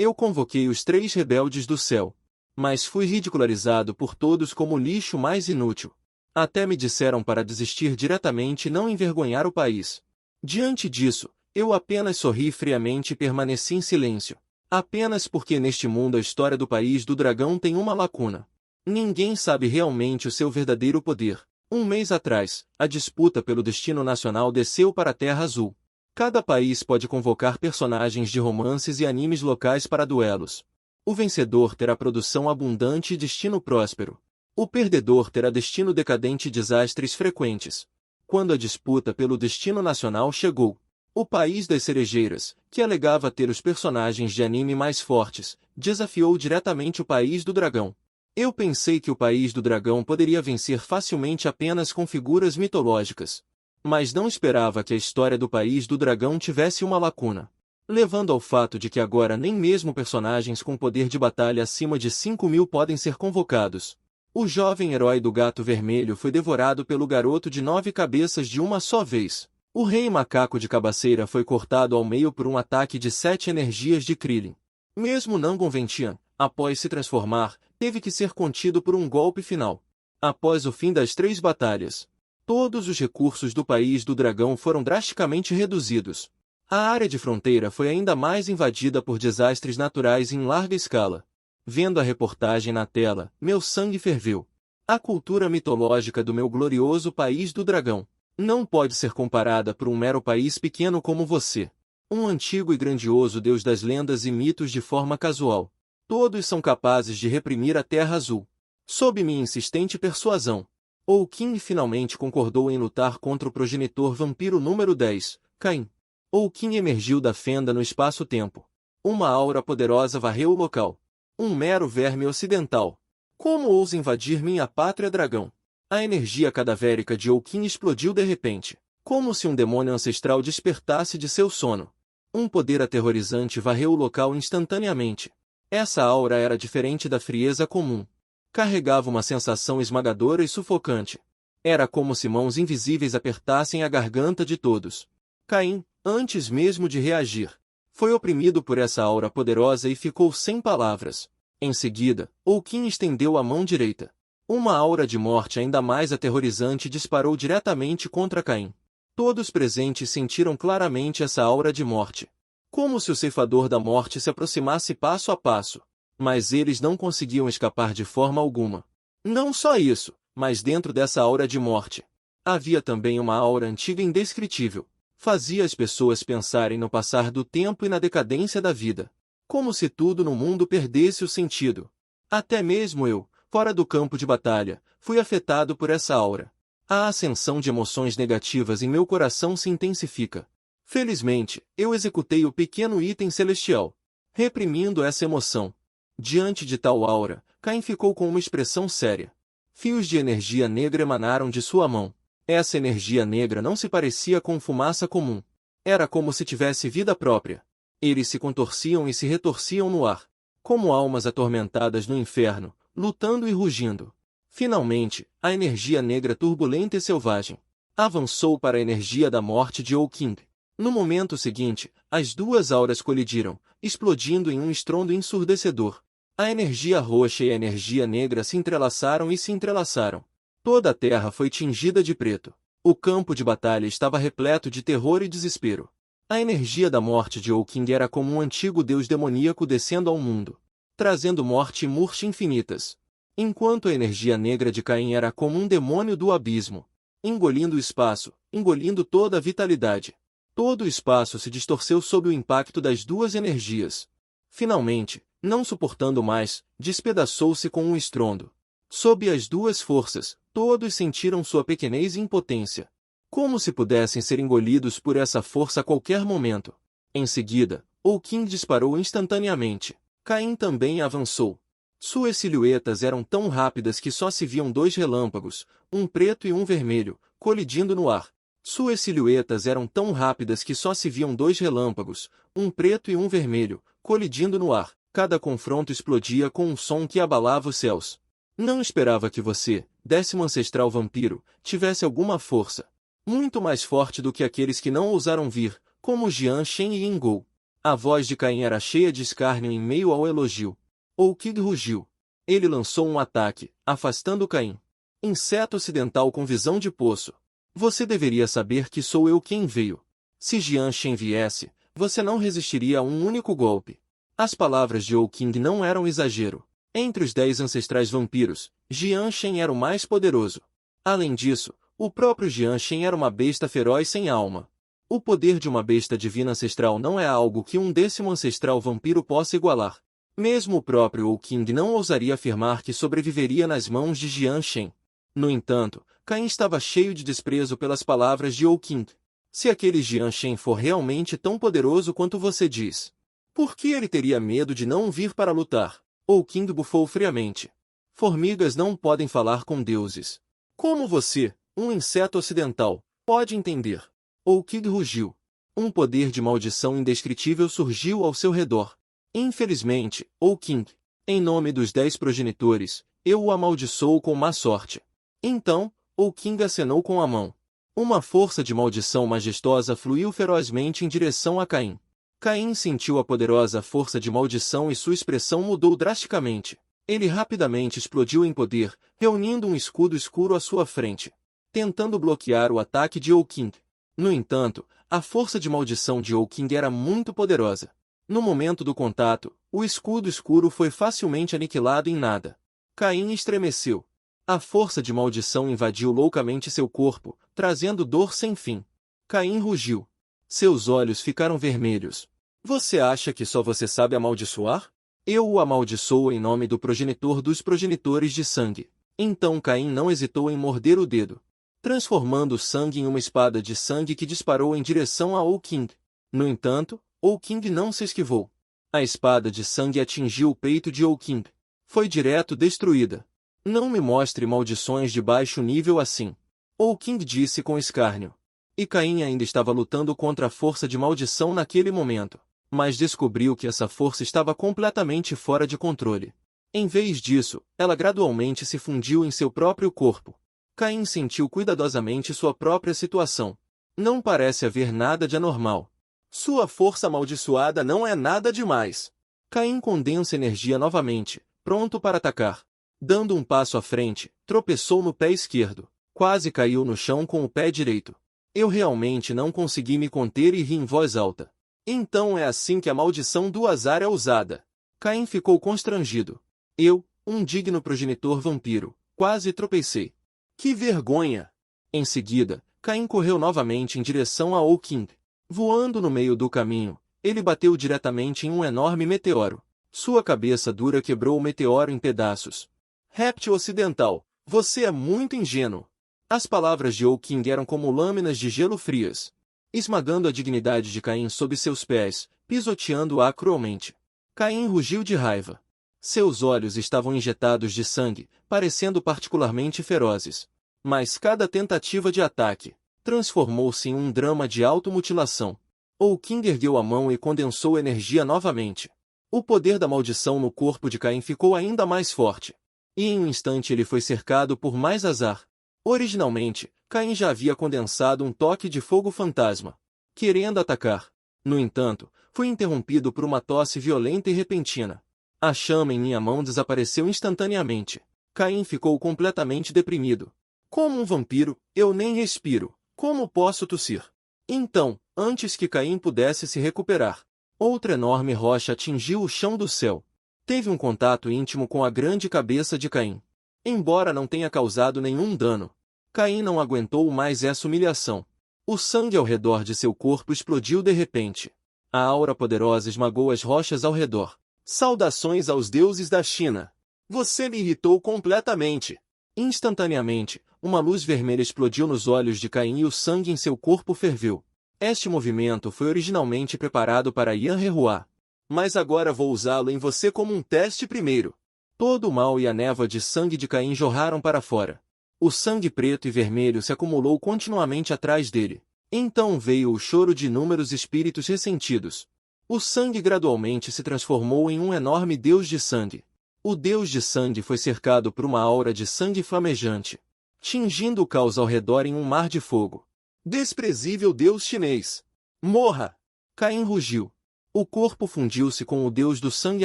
Eu convoquei os 3 rebeldes do céu. Mas fui ridicularizado por todos como o lixo mais inútil. Até me disseram para desistir diretamente e não envergonhar o país. Diante disso, eu apenas sorri friamente e permaneci em silêncio. Apenas porque neste mundo a história do país do dragão tem uma lacuna. Ninguém sabe realmente o seu verdadeiro poder. Um mês atrás, a disputa pelo destino nacional desceu para a Terra Azul. Cada país pode convocar personagens de romances e animes locais para duelos. O vencedor terá produção abundante e destino próspero. O perdedor terá destino decadente e desastres frequentes. Quando a disputa pelo destino nacional chegou, o país das cerejeiras, que alegava ter os personagens de anime mais fortes, desafiou diretamente o país do dragão. Eu pensei que o país do dragão poderia vencer facilmente apenas com figuras mitológicas. Mas não esperava que a história do país do dragão tivesse uma lacuna. Levando ao fato de que agora nem mesmo personagens com poder de batalha acima de 5.000 podem ser convocados. O jovem herói do gato vermelho foi devorado pelo garoto de 9 cabeças de uma só vez. O rei macaco de cabaceira foi cortado ao meio por um ataque de 7 energias de Krillin. Mesmo Nangon Ventian, após se transformar, teve que ser contido por um golpe final. Após o fim das 3 batalhas, todos os recursos do país do dragão foram drasticamente reduzidos. A área de fronteira foi ainda mais invadida por desastres naturais em larga escala. Vendo a reportagem na tela, meu sangue ferveu. A cultura mitológica do meu glorioso país do dragão não pode ser comparada por um mero país pequeno como você. Um antigo e grandioso deus das lendas e mitos de forma casual. Todos são capazes de reprimir a Terra Azul. Sob minha insistente persuasão, Oukin finalmente concordou em lutar contra o progenitor vampiro número 10, Caim. Oukin emergiu da fenda no espaço-tempo. Uma aura poderosa varreu o local. Um mero verme ocidental. Como ousa invadir minha pátria dragão? A energia cadavérica de Oukin explodiu de repente, como se um demônio ancestral despertasse de seu sono. Um poder aterrorizante varreu o local instantaneamente. Essa aura era diferente da frieza comum. Carregava uma sensação esmagadora e sufocante. Era como se mãos invisíveis apertassem a garganta de todos. Caim, antes mesmo de reagir, foi oprimido por essa aura poderosa e ficou sem palavras. Em seguida, Oukin estendeu a mão direita. Uma aura de morte ainda mais aterrorizante disparou diretamente contra Caim. Todos presentes sentiram claramente essa aura de morte. Como se o ceifador da morte se aproximasse passo a passo. Mas eles não conseguiam escapar de forma alguma. Não só isso, mas dentro dessa aura de morte, havia também uma aura antiga e indescritível. Fazia as pessoas pensarem no passar do tempo e na decadência da vida. Como se tudo no mundo perdesse o sentido. Até mesmo eu, fora do campo de batalha, fui afetado por essa aura. A ascensão de emoções negativas em meu coração se intensifica. Felizmente, eu executei o pequeno item celestial, reprimindo essa emoção. Diante de tal aura, Caim ficou com uma expressão séria. Fios de energia negra emanaram de sua mão. Essa energia negra não se parecia com fumaça comum. Era como se tivesse vida própria. Eles se contorciam e se retorciam no ar, como almas atormentadas no inferno, lutando e rugindo. Finalmente, a energia negra turbulenta e selvagem avançou para a energia da morte de Oukin. No momento seguinte, as duas auras colidiram, explodindo em um estrondo ensurdecedor. A energia roxa e a energia negra se entrelaçaram e se entrelaçaram. Toda a terra foi tingida de preto. O campo de batalha estava repleto de terror e desespero. A energia da morte de Oukin era como um antigo deus demoníaco descendo ao mundo, trazendo morte e morte infinitas. Enquanto a energia negra de Caim era como um demônio do abismo, engolindo o espaço, engolindo toda a vitalidade. Todo o espaço se distorceu sob o impacto das duas energias. Finalmente, não suportando mais, despedaçou-se com um estrondo. Sob as duas forças, todos sentiram sua pequenez e impotência. Como se pudessem ser engolidos por essa força a qualquer momento. Em seguida, Oukin disparou instantaneamente. Caim também avançou. Suas silhuetas eram tão rápidas que só se viam 2 relâmpagos, um preto e um vermelho, colidindo no ar. Suas silhuetas eram tão rápidas que só se viam 2 relâmpagos, um preto e um vermelho, colidindo no ar. Cada confronto explodia com um som que abalava os céus. Não esperava que você, 10º ancestral vampiro, tivesse alguma força. Muito mais forte do que aqueles que não ousaram vir, como Jian Shen e Yingou. A voz de Caim era cheia de escárnio em meio ao elogio. Oukid rugiu. Ele lançou um ataque, afastando Caim. Inseto ocidental com visão de poço. Você deveria saber que sou eu quem veio. Se Jianshen viesse, você não resistiria a um único golpe. As palavras de Oukid não eram exagero. Entre os 10 ancestrais vampiros, Jianshen era o mais poderoso. Além disso, o próprio Jianshen era uma besta feroz sem alma. O poder de uma besta divina ancestral não é algo que um 10º ancestral vampiro possa igualar. Mesmo o próprio Oukid não ousaria afirmar que sobreviveria nas mãos de Jianshen. No entanto, Caim estava cheio de desprezo pelas palavras de Oukid. Se aquele Jianshen for realmente tão poderoso quanto você diz, por que ele teria medo de não vir para lutar? Oukid bufou friamente. Formigas não podem falar com deuses. Como você, um inseto ocidental, pode entender? Oukid rugiu. Um poder de maldição indescritível surgiu ao seu redor. Infelizmente, Oukid, em nome dos 10 progenitores, eu o amaldiçoo com má sorte. Então, Oukid acenou com a mão. Uma força de maldição majestosa fluiu ferozmente em direção a Caim. Caim sentiu a poderosa força de maldição e sua expressão mudou drasticamente. Ele rapidamente explodiu em poder, reunindo um escudo escuro à sua frente, tentando bloquear o ataque de Oukid. No entanto, a força de maldição de Oukid era muito poderosa. No momento do contato, o escudo escuro foi facilmente aniquilado em nada. Caim estremeceu. A força de maldição invadiu loucamente seu corpo, trazendo dor sem fim. Caim rugiu. Seus olhos ficaram vermelhos. Você acha que só você sabe amaldiçoar? Eu o amaldiçoo em nome do progenitor dos progenitores de sangue. Então Caim não hesitou em morder o dedo, transformando o sangue em uma espada de sangue que disparou em direção a Oukid. No entanto, Oukid não se esquivou. A espada de sangue atingiu o peito de Oukid. Foi direto destruída. Não me mostre maldições de baixo nível assim. Oukid disse com escárnio. E Caim ainda estava lutando contra a força de maldição naquele momento, mas descobriu que essa força estava completamente fora de controle. Em vez disso, ela gradualmente se fundiu em seu próprio corpo. Caim sentiu cuidadosamente sua própria situação. Não parece haver nada de anormal. Sua força amaldiçoada não é nada demais. Caim condensa energia novamente, pronto para atacar. Dando um passo à frente, tropeçou no pé esquerdo. Quase caiu no chão com o pé direito. Eu realmente não consegui me conter e ri em voz alta. Então é assim que a maldição do azar é usada. Caim ficou constrangido. Eu, um digno progenitor vampiro, quase tropecei. Que vergonha! Em seguida, Caim correu novamente em direção a Oukid. Voando no meio do caminho, ele bateu diretamente em um enorme meteoro. Sua cabeça dura quebrou o meteoro em pedaços. Réptil ocidental, você é muito ingênuo. As palavras de Oukid eram como lâminas de gelo frias, esmagando a dignidade de Caim sob seus pés, pisoteando-a cruelmente. Caim rugiu de raiva. Seus olhos estavam injetados de sangue, parecendo particularmente ferozes. Mas cada tentativa de ataque transformou-se em um drama de automutilação. Oukid ergueu a mão e condensou energia novamente. O poder da maldição no corpo de Caim ficou ainda mais forte. E em um instante ele foi cercado por mais azar. Originalmente, Caim já havia condensado um toque de fogo fantasma, querendo atacar. No entanto, foi interrompido por uma tosse violenta e repentina. A chama em minha mão desapareceu instantaneamente. Caim ficou completamente deprimido. Como um vampiro, eu nem respiro. Como posso tossir? Então, antes que Caim pudesse se recuperar, outra enorme rocha atingiu o chão do céu. Teve um contato íntimo com a grande cabeça de Caim. Embora não tenha causado nenhum dano, Caim não aguentou mais essa humilhação. O sangue ao redor de seu corpo explodiu de repente. A aura poderosa esmagou as rochas ao redor. Saudações aos deuses da China. Você me irritou completamente. Instantaneamente, uma luz vermelha explodiu nos olhos de Caim e o sangue em seu corpo ferveu. Este movimento foi originalmente preparado para Yan Rehua. Mas agora vou usá-lo em você como um teste primeiro. Todo o mal e a névoa de sangue de Caim jorraram para fora. O sangue preto e vermelho se acumulou continuamente atrás dele. Então veio o choro de inúmeros espíritos ressentidos. O sangue gradualmente se transformou em um enorme deus de sangue. O deus de sangue foi cercado por uma aura de sangue flamejante, tingindo o caos ao redor em um mar de fogo. Desprezível deus chinês! Morra! Caim rugiu. O corpo fundiu-se com o Deus do sangue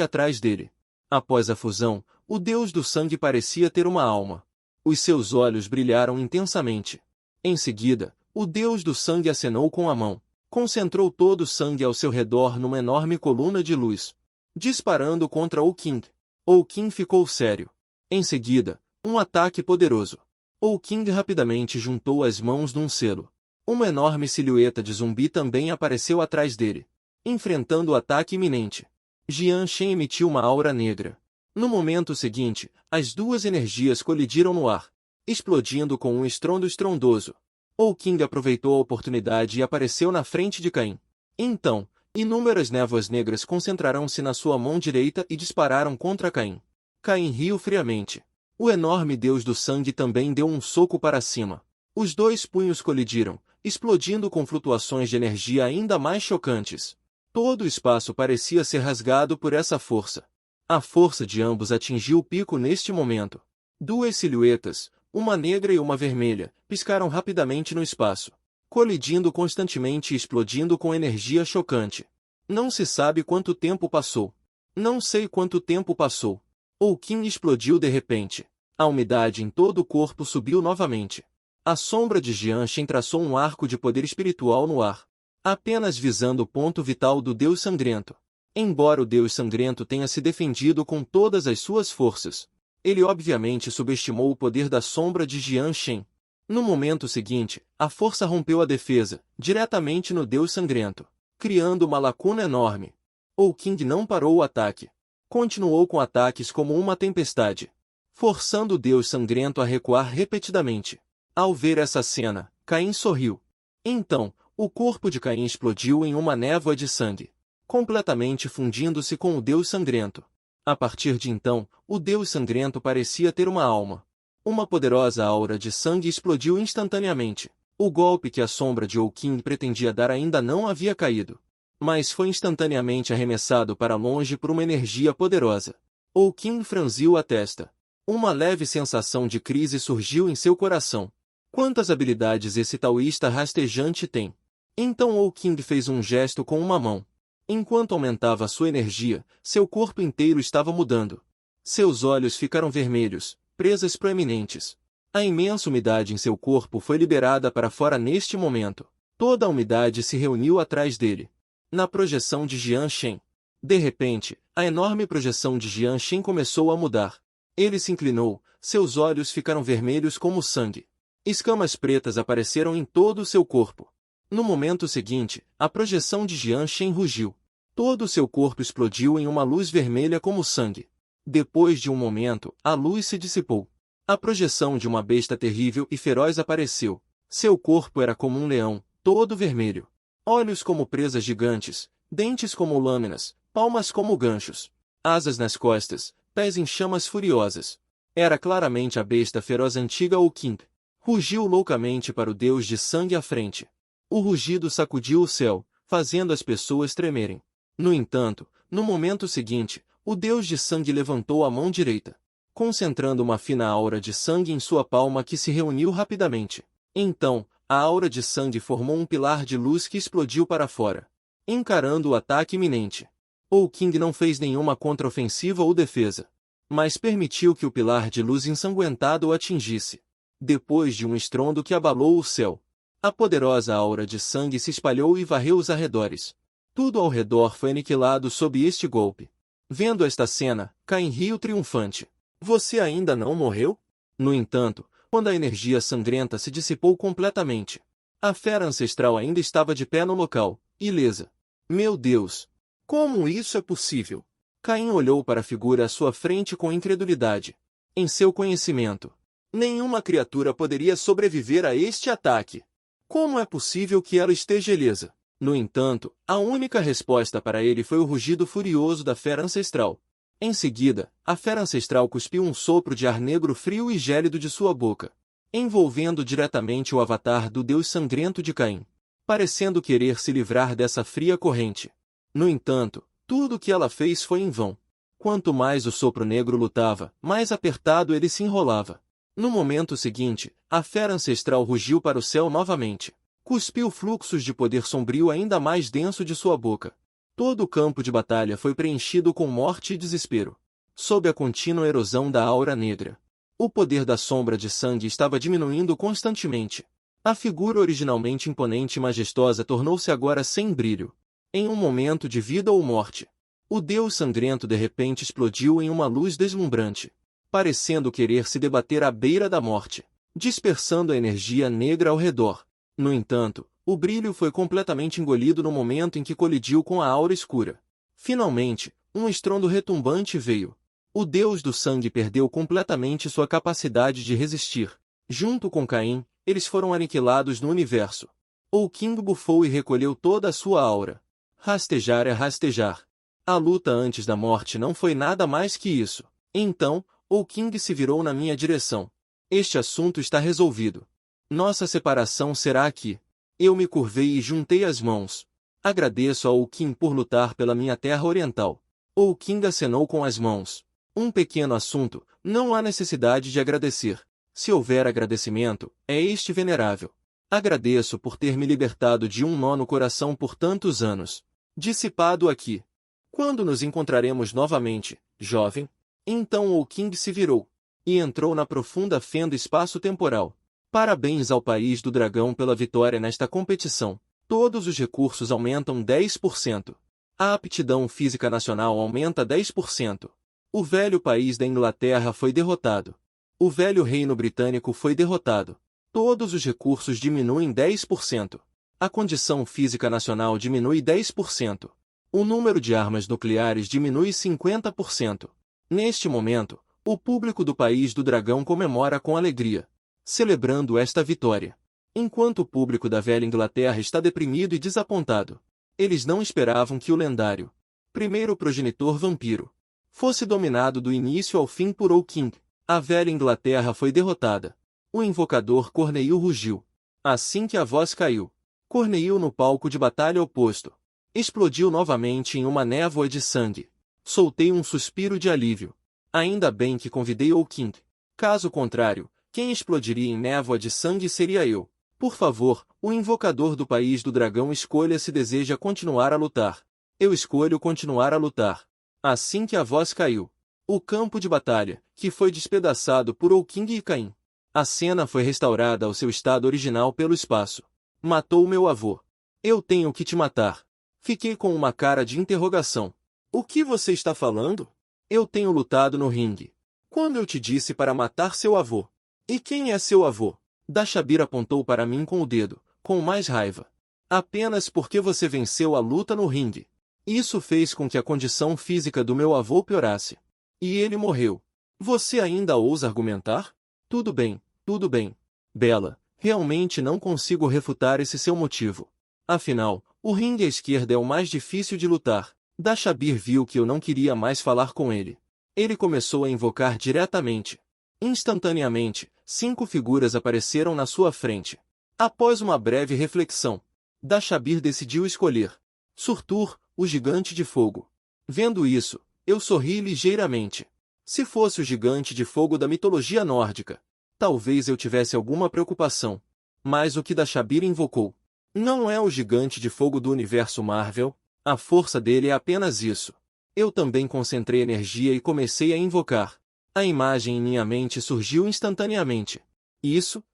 atrás dele. Após a fusão, o Deus do sangue parecia ter uma alma. Os seus olhos brilharam intensamente. Em seguida, o Deus do sangue acenou com a mão. Concentrou todo o sangue ao seu redor numa enorme coluna de luz, disparando contra O King. O King ficou sério. Em seguida, um ataque poderoso. O King rapidamente juntou as mãos num selo. Uma enorme silhueta de zumbi também apareceu atrás dele, enfrentando o ataque iminente. Jian Shen emitiu uma aura negra. No momento seguinte, as duas energias colidiram no ar, explodindo com um estrondo estrondoso. O King aproveitou a oportunidade e apareceu na frente de Caim. Então, inúmeras névoas negras concentraram-se na sua mão direita e dispararam contra Caim. Caim riu friamente. O enorme Deus do sangue também deu um soco para cima. Os dois punhos colidiram, explodindo com flutuações de energia ainda mais chocantes. Todo o espaço parecia ser rasgado por essa força. A força de ambos atingiu o pico neste momento. Duas silhuetas, uma negra e uma vermelha, piscaram rapidamente no espaço, colidindo constantemente e explodindo com energia chocante. Não se sabe quanto tempo passou. Não sei quanto tempo passou. O King explodiu de repente. A umidade em todo o corpo subiu novamente. A sombra de Jian Shen traçou um arco de poder espiritual no ar, apenas visando o ponto vital do Deus Sangrento. Embora o Deus Sangrento tenha se defendido com todas as suas forças, ele obviamente subestimou o poder da sombra de Jian Shen. No momento seguinte, a força rompeu a defesa, diretamente no Deus Sangrento, criando uma lacuna enorme. O King não parou o ataque. Continuou com ataques como uma tempestade, forçando o Deus Sangrento a recuar repetidamente. Ao ver essa cena, Caim sorriu. Então, o corpo de Caim explodiu em uma névoa de sangue, completamente fundindo-se com o Deus Sangrento. A partir de então, o Deus Sangrento parecia ter uma alma. Uma poderosa aura de sangue explodiu instantaneamente. O golpe que a sombra de O King pretendia dar ainda não havia caído, mas foi instantaneamente arremessado para longe por uma energia poderosa. O King franziu a testa. Uma leve sensação de crise surgiu em seu coração. Quantas habilidades esse taoísta rastejante tem? Então O King fez um gesto com uma mão. Enquanto aumentava sua energia, seu corpo inteiro estava mudando. Seus olhos ficaram vermelhos, presas proeminentes. A imensa umidade em seu corpo foi liberada para fora neste momento. Toda a umidade se reuniu atrás dele, na projeção de Jian Shen. De repente, a enorme projeção de Jian Shen começou a mudar. Ele se inclinou, seus olhos ficaram vermelhos como sangue. Escamas pretas apareceram em todo o seu corpo. No momento seguinte, a projeção de Jian Shen rugiu. Todo o seu corpo explodiu em uma luz vermelha como sangue. Depois de um momento, a luz se dissipou. A projeção de uma besta terrível e feroz apareceu. Seu corpo era como um leão, todo vermelho. Olhos como presas gigantes, dentes como lâminas, palmas como ganchos, asas nas costas, pés em chamas furiosas. Era claramente a besta feroz antiga O King. Rugiu loucamente para o Deus de sangue à frente. O rugido sacudiu o céu, fazendo as pessoas tremerem. No entanto, no momento seguinte, o Deus de sangue levantou a mão direita, concentrando uma fina aura de sangue em sua palma que se reuniu rapidamente. Então, a aura de sangue formou um pilar de luz que explodiu para fora, encarando o ataque iminente. O King não fez nenhuma contraofensiva ou defesa, mas permitiu que o pilar de luz ensanguentado o atingisse. Depois de um estrondo que abalou o céu, a poderosa aura de sangue se espalhou e varreu os arredores. Tudo ao redor foi aniquilado sob este golpe. Vendo esta cena, Caim riu triunfante. Você ainda não morreu? No entanto, quando a energia sangrenta se dissipou completamente, a fera ancestral ainda estava de pé no local, ilesa. Meu Deus! Como isso é possível? Caim olhou para a figura à sua frente com incredulidade. Em seu conhecimento, nenhuma criatura poderia sobreviver a este ataque. Como é possível que ela esteja ilesa? No entanto, a única resposta para ele foi o rugido furioso da fera ancestral. Em seguida, a fera ancestral cuspiu um sopro de ar negro frio e gélido de sua boca, envolvendo diretamente o avatar do Deus sangrento de Caim, parecendo querer se livrar dessa fria corrente. No entanto, tudo o que ela fez foi em vão. Quanto mais o sopro negro lutava, mais apertado ele se enrolava. No momento seguinte, a fera ancestral rugiu para o céu novamente. Cuspiu fluxos de poder sombrio ainda mais denso de sua boca. Todo o campo de batalha foi preenchido com morte e desespero. Sob a contínua erosão da aura negra, o poder da sombra de sangue estava diminuindo constantemente. A figura originalmente imponente e majestosa tornou-se agora sem brilho. Em um momento de vida ou morte, o deus sangrento de repente explodiu em uma luz deslumbrante, parecendo querer se debater à beira da morte, dispersando a energia negra ao redor. No entanto, o brilho foi completamente engolido no momento em que colidiu com a aura escura. Finalmente, um estrondo retumbante veio. O deus do sangue perdeu completamente sua capacidade de resistir. Junto com Caim, eles foram aniquilados no universo. O King bufou e recolheu toda a sua aura. Rastejar é rastejar. A luta antes da morte não foi nada mais que isso. Então, o King se virou na minha direção. Este assunto está resolvido. Nossa separação será aqui. Eu me curvei e juntei as mãos. Agradeço ao King por lutar pela minha terra oriental. O King acenou com as mãos. Um pequeno assunto, não há necessidade de agradecer. Se houver agradecimento, é este venerável. Agradeço por ter me libertado de um nó no coração por tantos anos. Dissipado aqui. Quando nos encontraremos novamente, jovem? Então o King se virou e entrou na profunda fenda espaço-temporal. Parabéns ao país do dragão pela vitória nesta competição. Todos os recursos aumentam 10%. A aptidão física nacional aumenta 10%. O velho país da Inglaterra foi derrotado. O velho reino britânico foi derrotado. Todos os recursos diminuem 10%. A condição física nacional diminui 10%. O número de armas nucleares diminui 50%. Neste momento, o público do país do dragão comemora com alegria, celebrando esta vitória. Enquanto o público da velha Inglaterra está deprimido e desapontado. Eles não esperavam que o lendário primeiro progenitor vampiro fosse dominado do início ao fim por O King. A velha Inglaterra foi derrotada. O invocador Corneil rugiu. Assim que a voz caiu, Corneil no palco de batalha oposto explodiu novamente em uma névoa de sangue. Soltei um suspiro de alívio. Ainda bem que convidei O King. Caso contrário, quem explodiria em névoa de sangue seria eu. Por favor, o invocador do país do dragão escolha se deseja continuar a lutar. Eu escolho continuar a lutar. Assim que a voz caiu, o campo de batalha, que foi despedaçado por O King e Caim. A cena foi restaurada ao seu estado original pelo espaço. Matou meu avô. Eu tenho que te matar. Fiquei com uma cara de interrogação. O que você está falando? Eu tenho lutado no ringue. Quando eu te disse para matar seu avô? E quem é seu avô? Dashabir apontou para mim com o dedo, com mais raiva. Apenas porque você venceu a luta no ringue. Isso fez com que a condição física do meu avô piorasse. E ele morreu. Você ainda ousa argumentar? Tudo bem, tudo bem. Bela, realmente não consigo refutar esse seu motivo. Afinal, o ringue à esquerda é o mais difícil de lutar. Dashabir viu que eu não queria mais falar com ele. Ele começou a invocar diretamente. Instantaneamente, 5 figuras apareceram na sua frente. Após uma breve reflexão, Dashabir decidiu escolher Surtur, o gigante de fogo. Vendo isso, eu sorri ligeiramente. Se fosse o gigante de fogo da mitologia nórdica, talvez eu tivesse alguma preocupação. Mas o que Dashabir invocou não é o gigante de fogo do universo Marvel. A força dele é apenas isso. Eu também concentrei energia e comecei a invocar. A imagem em minha mente surgiu instantaneamente. Isso.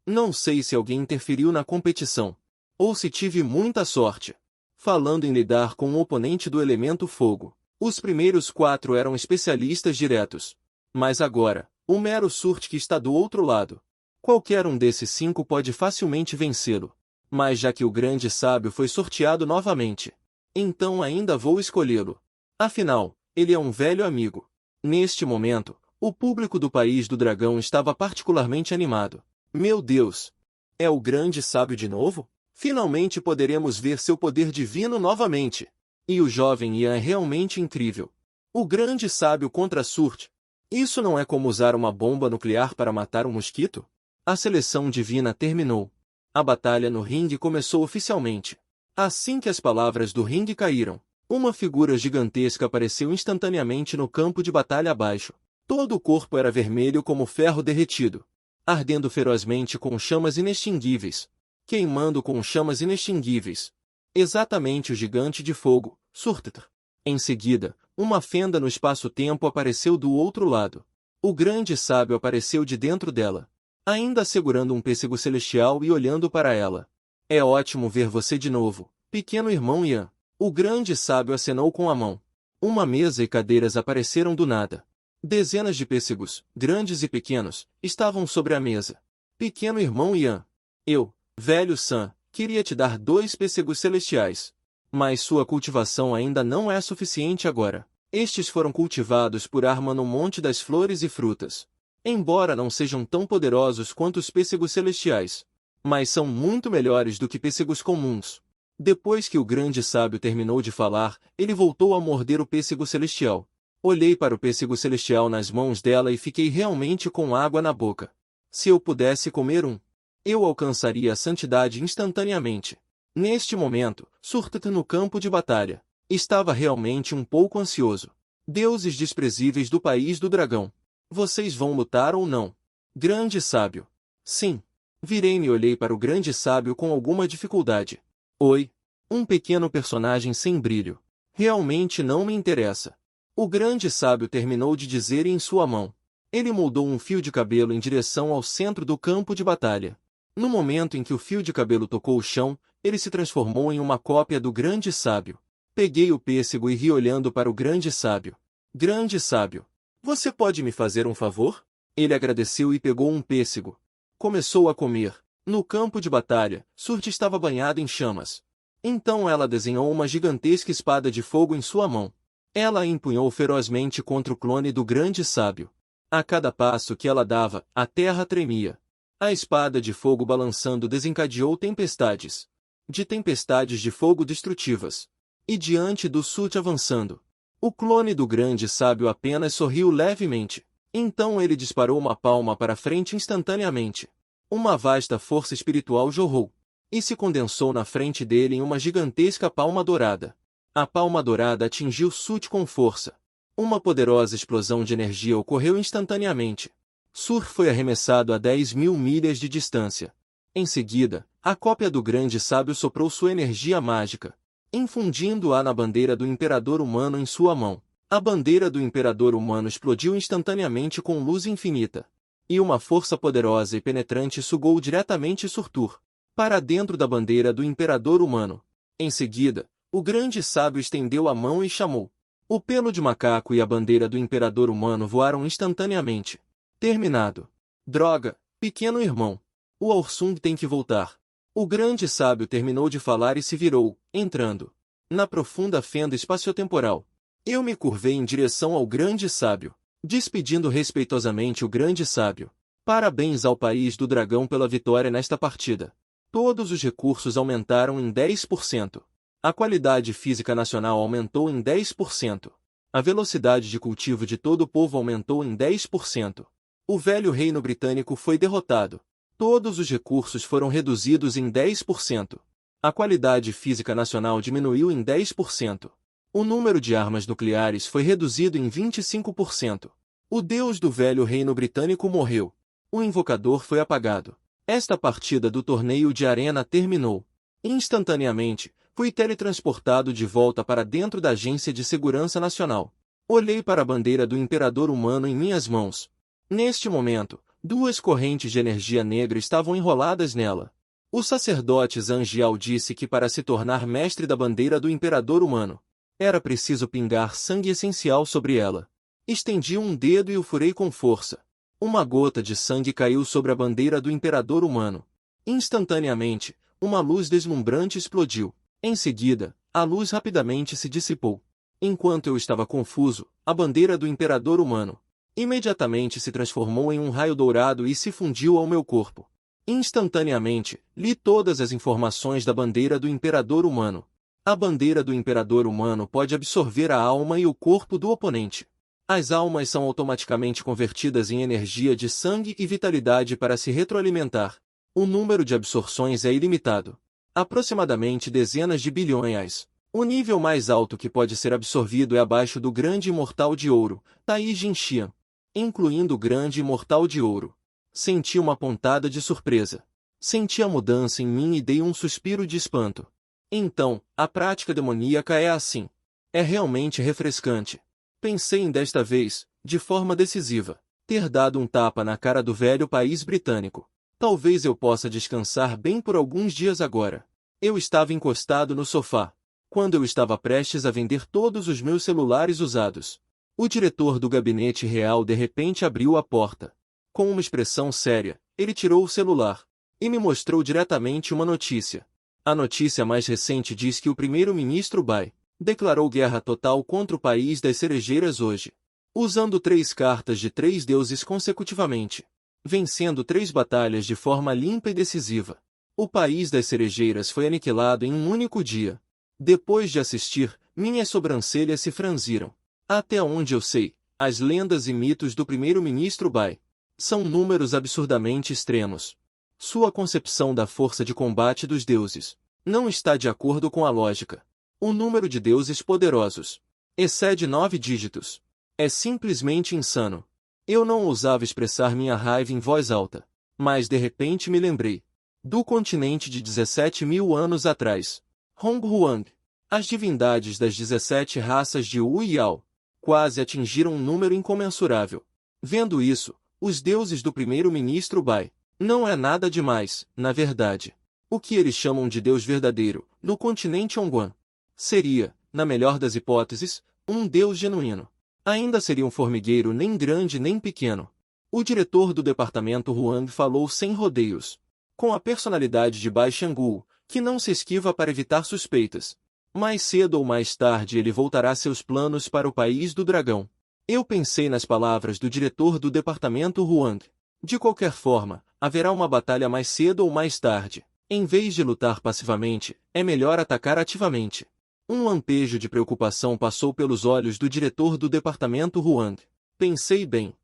Não sei se alguém interferiu na competição, ou se tive muita sorte. Falando em lidar com um oponente do elemento fogo, os primeiros 4 eram especialistas diretos. Mas agora, o mero Surtur que está do outro lado. Qualquer um desses 5 pode facilmente vencê-lo. Mas já que o grande sábio foi sorteado novamente, então ainda vou escolhê-lo. Afinal, ele é um velho amigo. Neste momento, o público do país do dragão estava particularmente animado. Meu Deus! É o grande sábio de novo? Finalmente poderemos ver seu poder divino novamente. E o jovem Ian é realmente incrível. O grande sábio contra Surtur. Isso não é como usar uma bomba nuclear para matar um mosquito? A seleção divina terminou. A batalha no ringue começou oficialmente. Assim que as palavras do ringue caíram, uma figura gigantesca apareceu instantaneamente no campo de batalha abaixo. Todo o corpo era vermelho como ferro derretido, ardendo ferozmente com chamas inextinguíveis, queimando com chamas inextinguíveis. Exatamente o gigante de fogo, Surtr. Em seguida, uma fenda no espaço-tempo apareceu do outro lado. O grande sábio apareceu de dentro dela, ainda segurando um pêssego celestial e olhando para ela. É ótimo ver você de novo, pequeno irmão Ian. O grande sábio acenou com a mão. Uma mesa e cadeiras apareceram do nada. Dezenas de pêssegos, grandes e pequenos, estavam sobre a mesa. Pequeno irmão Ian. Eu, velho Sam, queria te dar 2 pêssegos celestiais. Mas sua cultivação ainda não é suficiente agora. Estes foram cultivados por Arma no Monte das Flores e Frutas. Embora não sejam tão poderosos quanto os pêssegos celestiais, mas são muito melhores do que pêssegos comuns. Depois que o grande sábio terminou de falar, ele voltou a morder o pêssego celestial. Olhei para o pêssego celestial nas mãos dela e fiquei realmente com água na boca. Se eu pudesse comer um, eu alcançaria a santidade instantaneamente. Neste momento, Surtr no campo de batalha, estava realmente um pouco ansioso. Deuses desprezíveis do país do dragão. Vocês vão lutar ou não? Grande sábio. Sim. Virei-me e olhei para o grande sábio com alguma dificuldade. Oi. Um pequeno personagem sem brilho. Realmente não me interessa. O grande sábio terminou de dizer em sua mão. Ele moldou um fio de cabelo em direção ao centro do campo de batalha. No momento em que o fio de cabelo tocou o chão, ele se transformou em uma cópia do grande sábio. Peguei o pêssego e ri olhando para o grande sábio. Grande sábio, você pode me fazer um favor? Ele agradeceu e pegou um pêssego. Começou a comer. No campo de batalha, Surtr estava banhado em chamas. Então ela desenhou uma gigantesca espada de fogo em sua mão. Ela a empunhou ferozmente contra o clone do grande sábio. A cada passo que ela dava, a terra tremia. A espada de fogo balançando desencadeou tempestades. De tempestades de fogo destrutivas. E diante do Surtr avançando, o clone do grande sábio apenas sorriu levemente. Então ele disparou uma palma para frente instantaneamente. Uma vasta força espiritual jorrou e se condensou na frente dele em uma gigantesca palma dourada. A palma dourada atingiu Surtr com força. Uma poderosa explosão de energia ocorreu instantaneamente. Surtr foi arremessado a 10.000 milhas de distância. Em seguida, a cópia do grande sábio soprou sua energia mágica, infundindo-a na bandeira do imperador humano em sua mão. A bandeira do imperador humano explodiu instantaneamente com luz infinita. E uma força poderosa e penetrante sugou diretamente Surtr para dentro da bandeira do imperador humano. Em seguida, o grande sábio estendeu a mão e chamou. O pelo de macaco e a bandeira do imperador humano voaram instantaneamente. Terminado. Droga, pequeno irmão. O Aursung tem que voltar. O grande sábio terminou de falar e se virou, entrando na profunda fenda espaciotemporal. Eu me curvei em direção ao grande sábio, despedindo respeitosamente o grande sábio. Parabéns ao país do dragão pela vitória nesta partida. Todos os recursos aumentaram em 10%. A qualidade física nacional aumentou em 10%. A velocidade de cultivo de todo o povo aumentou em 10%. O velho reino britânico foi derrotado. Todos os recursos foram reduzidos em 10%. A qualidade física nacional diminuiu em 10%. O número de armas nucleares foi reduzido em 25%. O deus do velho reino britânico morreu. O invocador foi apagado. Esta partida do torneio de arena terminou. Instantaneamente, fui teletransportado de volta para dentro da Agência de Segurança Nacional. Olhei para a bandeira do imperador humano em minhas mãos. Neste momento, 2 correntes de energia negra estavam enroladas nela. O sacerdote Zangial disse que para se tornar mestre da bandeira do imperador humano, era preciso pingar sangue essencial sobre ela. Estendi um dedo e o furei com força. Uma gota de sangue caiu sobre a bandeira do imperador humano. Instantaneamente, uma luz deslumbrante explodiu. Em seguida, a luz rapidamente se dissipou. Enquanto eu estava confuso, a bandeira do imperador humano imediatamente se transformou em um raio dourado e se fundiu ao meu corpo. Instantaneamente, li todas as informações da bandeira do imperador humano. A bandeira do imperador humano pode absorver a alma e o corpo do oponente. As almas são automaticamente convertidas em energia de sangue e vitalidade para se retroalimentar. O número de absorções é ilimitado. Aproximadamente dezenas de bilhões. O nível mais alto que pode ser absorvido é abaixo do grande imortal de ouro, Tai Jinxian, incluindo o grande imortal de ouro. Senti uma pontada de surpresa. Senti a mudança em mim e dei um suspiro de espanto. Então, a prática demoníaca é assim. É realmente refrescante. Pensei em desta vez, de forma decisiva, ter dado um tapa na cara do velho país britânico. Talvez eu possa descansar bem por alguns dias agora. Eu estava encostado no sofá, quando eu estava prestes a vender todos os meus celulares usados. O diretor do gabinete real de repente abriu a porta. Com uma expressão séria, ele tirou o celular e me mostrou diretamente uma notícia. A notícia mais recente diz que o primeiro-ministro Bai declarou guerra total contra o país das cerejeiras hoje, usando 3 cartas de 3 deuses consecutivamente, vencendo 3 batalhas de forma limpa e decisiva. O país das cerejeiras foi aniquilado em um único dia. Depois de assistir, minhas sobrancelhas se franziram. Até onde eu sei, as lendas e mitos do primeiro-ministro Bai são números absurdamente extremos. Sua concepção da força de combate dos deuses não está de acordo com a lógica. O número de deuses poderosos excede 9 dígitos. É simplesmente insano. Eu não ousava expressar minha raiva em voz alta, mas de repente me lembrei do continente de 17.000 anos atrás. Hong Huang. As divindades das 17 raças de Wu e Yao quase atingiram um número incomensurável. Vendo isso, os deuses do primeiro-ministro Bai não é nada demais, na verdade. O que eles chamam de Deus verdadeiro, no continente Hongguan, seria, na melhor das hipóteses, um Deus genuíno. Ainda seria um formigueiro nem grande nem pequeno. O diretor do departamento Huang falou sem rodeios, com a personalidade de Bai Xianggu, que não se esquiva para evitar suspeitas. Mais cedo ou mais tarde ele voltará seus planos para o país do dragão. Eu pensei nas palavras do diretor do departamento Huang. De qualquer forma, haverá uma batalha mais cedo ou mais tarde. Em vez de lutar passivamente, é melhor atacar ativamente. Um lampejo de preocupação passou pelos olhos do diretor do departamento Huang. Pensei bem.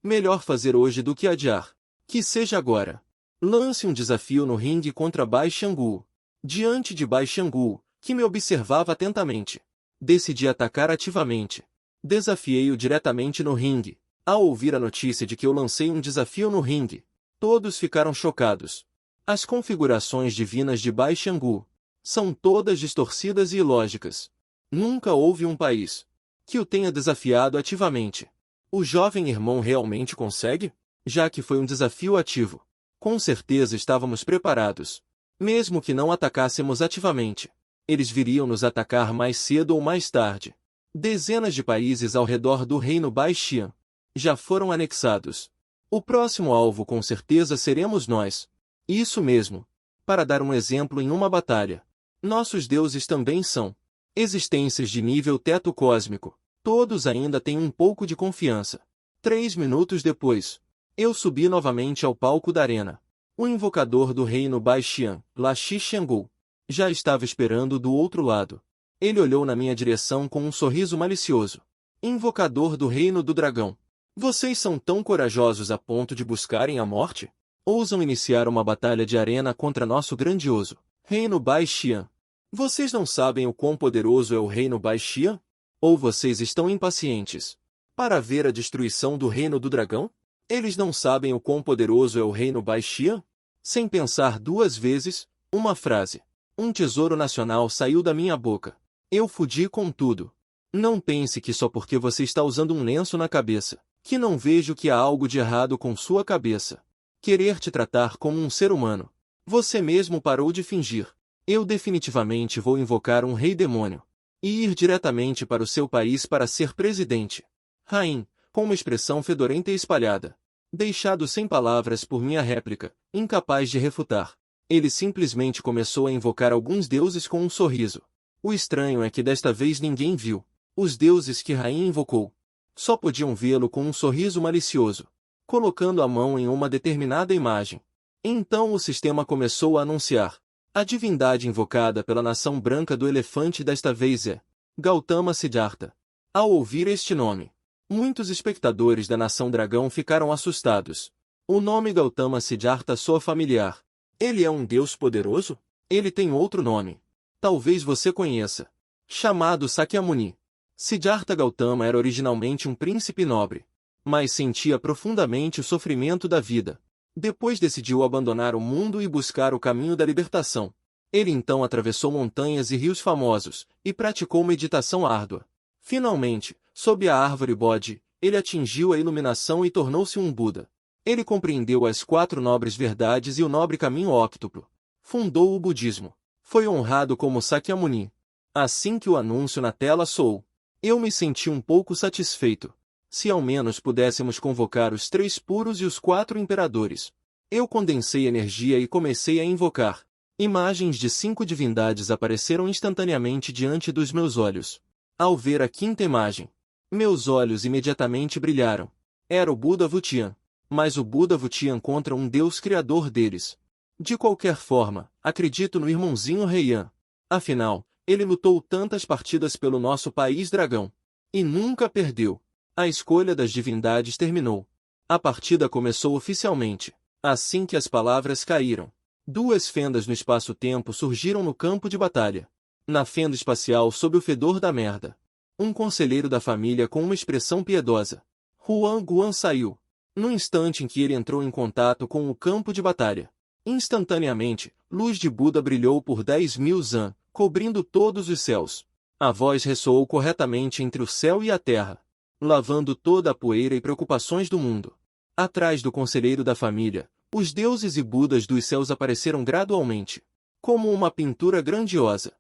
Melhor fazer hoje do que adiar. Que seja agora. Lance um desafio no ringue contra Bai Xianggu. Diante de Bai Xianggu, que me observava atentamente, decidi atacar ativamente. Desafiei-o diretamente no ringue. Ao ouvir a notícia de que eu lancei um desafio no ringue, todos ficaram chocados. As configurações divinas de Bai Xianggu são todas distorcidas e ilógicas. Nunca houve um país que o tenha desafiado ativamente. O jovem irmão realmente consegue? Já que foi um desafio ativo, com certeza estávamos preparados. Mesmo que não atacássemos ativamente, eles viriam nos atacar mais cedo ou mais tarde. Dezenas de países ao redor do reino Baixian já foram anexados. O próximo alvo com certeza seremos nós. Isso mesmo. Para dar um exemplo em uma batalha, nossos deuses também são existências de nível teto cósmico. Todos ainda têm um pouco de confiança. 3 minutos depois, eu subi novamente ao palco da arena. O invocador do reino Baixian, Lashi Xianggu, já estava esperando do outro lado. Ele olhou na minha direção com um sorriso malicioso. Invocador do reino do dragão. Vocês são tão corajosos a ponto de buscarem a morte? Ousam iniciar uma batalha de arena contra nosso grandioso reino Baixian. Vocês não sabem o quão poderoso é o reino Baixian? Ou vocês estão impacientes para ver a destruição do reino do dragão? Eles não sabem o quão poderoso é o reino Baixian? Sem pensar 2 vezes, uma frase. Um tesouro nacional saiu da minha boca. Eu fudi com tudo. Não pense que só porque você está usando um lenço na cabeça, que não vejo que há algo de errado com sua cabeça. Querer te tratar como um ser humano. Você mesmo parou de fingir. Eu definitivamente vou invocar um rei demônio e ir diretamente para o seu país para ser presidente. Rain, com uma expressão fedorenta e espalhada. Deixado sem palavras por minha réplica, incapaz de refutar. Ele simplesmente começou a invocar alguns deuses com um sorriso. O estranho é que desta vez ninguém viu os deuses que Rain invocou. Só podiam vê-lo com um sorriso malicioso, colocando a mão em uma determinada imagem. Então o sistema começou a anunciar. A divindade invocada pela nação branca do elefante desta vez é Gautama Siddhartha. Ao ouvir este nome, muitos espectadores da nação dragão ficaram assustados. O nome Gautama Siddhartha soa familiar. Ele é um deus poderoso? Ele tem outro nome. Talvez você conheça. Chamado Sakyamuni. Siddhartha Gautama era originalmente um príncipe nobre, mas sentia profundamente o sofrimento da vida. Depois decidiu abandonar o mundo e buscar o caminho da libertação. Ele então atravessou montanhas e rios famosos, e praticou meditação árdua. Finalmente, sob a árvore Bodhi, ele atingiu a iluminação e tornou-se um Buda. Ele compreendeu as 4 nobres verdades e o nobre caminho óctuplo. Fundou o budismo. Foi honrado como Sakyamuni. Assim que o anúncio na tela soou, eu me senti um pouco satisfeito. Se ao menos pudéssemos convocar os 3 puros e os 4 imperadores. Eu condensei energia e comecei a invocar. Imagens de 5 divindades apareceram instantaneamente diante dos meus olhos. Ao ver a 5ª imagem, meus olhos imediatamente brilharam. Era o Buda Vutian. Mas o Buda Vutian contra um Deus criador deles. De qualquer forma, acredito no irmãozinho Heian. Afinal, ele lutou tantas partidas pelo nosso país dragão. E nunca perdeu. A escolha das divindades terminou. A partida começou oficialmente. Assim que as palavras caíram, 2 fendas no espaço-tempo surgiram no campo de batalha. Na fenda espacial, sob o fedor da merda, um conselheiro da família com uma expressão piedosa. Huang Guan saiu. No instante em que ele entrou em contato com o campo de batalha, instantaneamente, luz de Buda brilhou por 10.000 zan, cobrindo todos os céus. A voz ressoou corretamente entre o céu e a terra, lavando toda a poeira e preocupações do mundo. Atrás do conselheiro da família, os deuses e Budas dos céus apareceram gradualmente, como uma pintura grandiosa.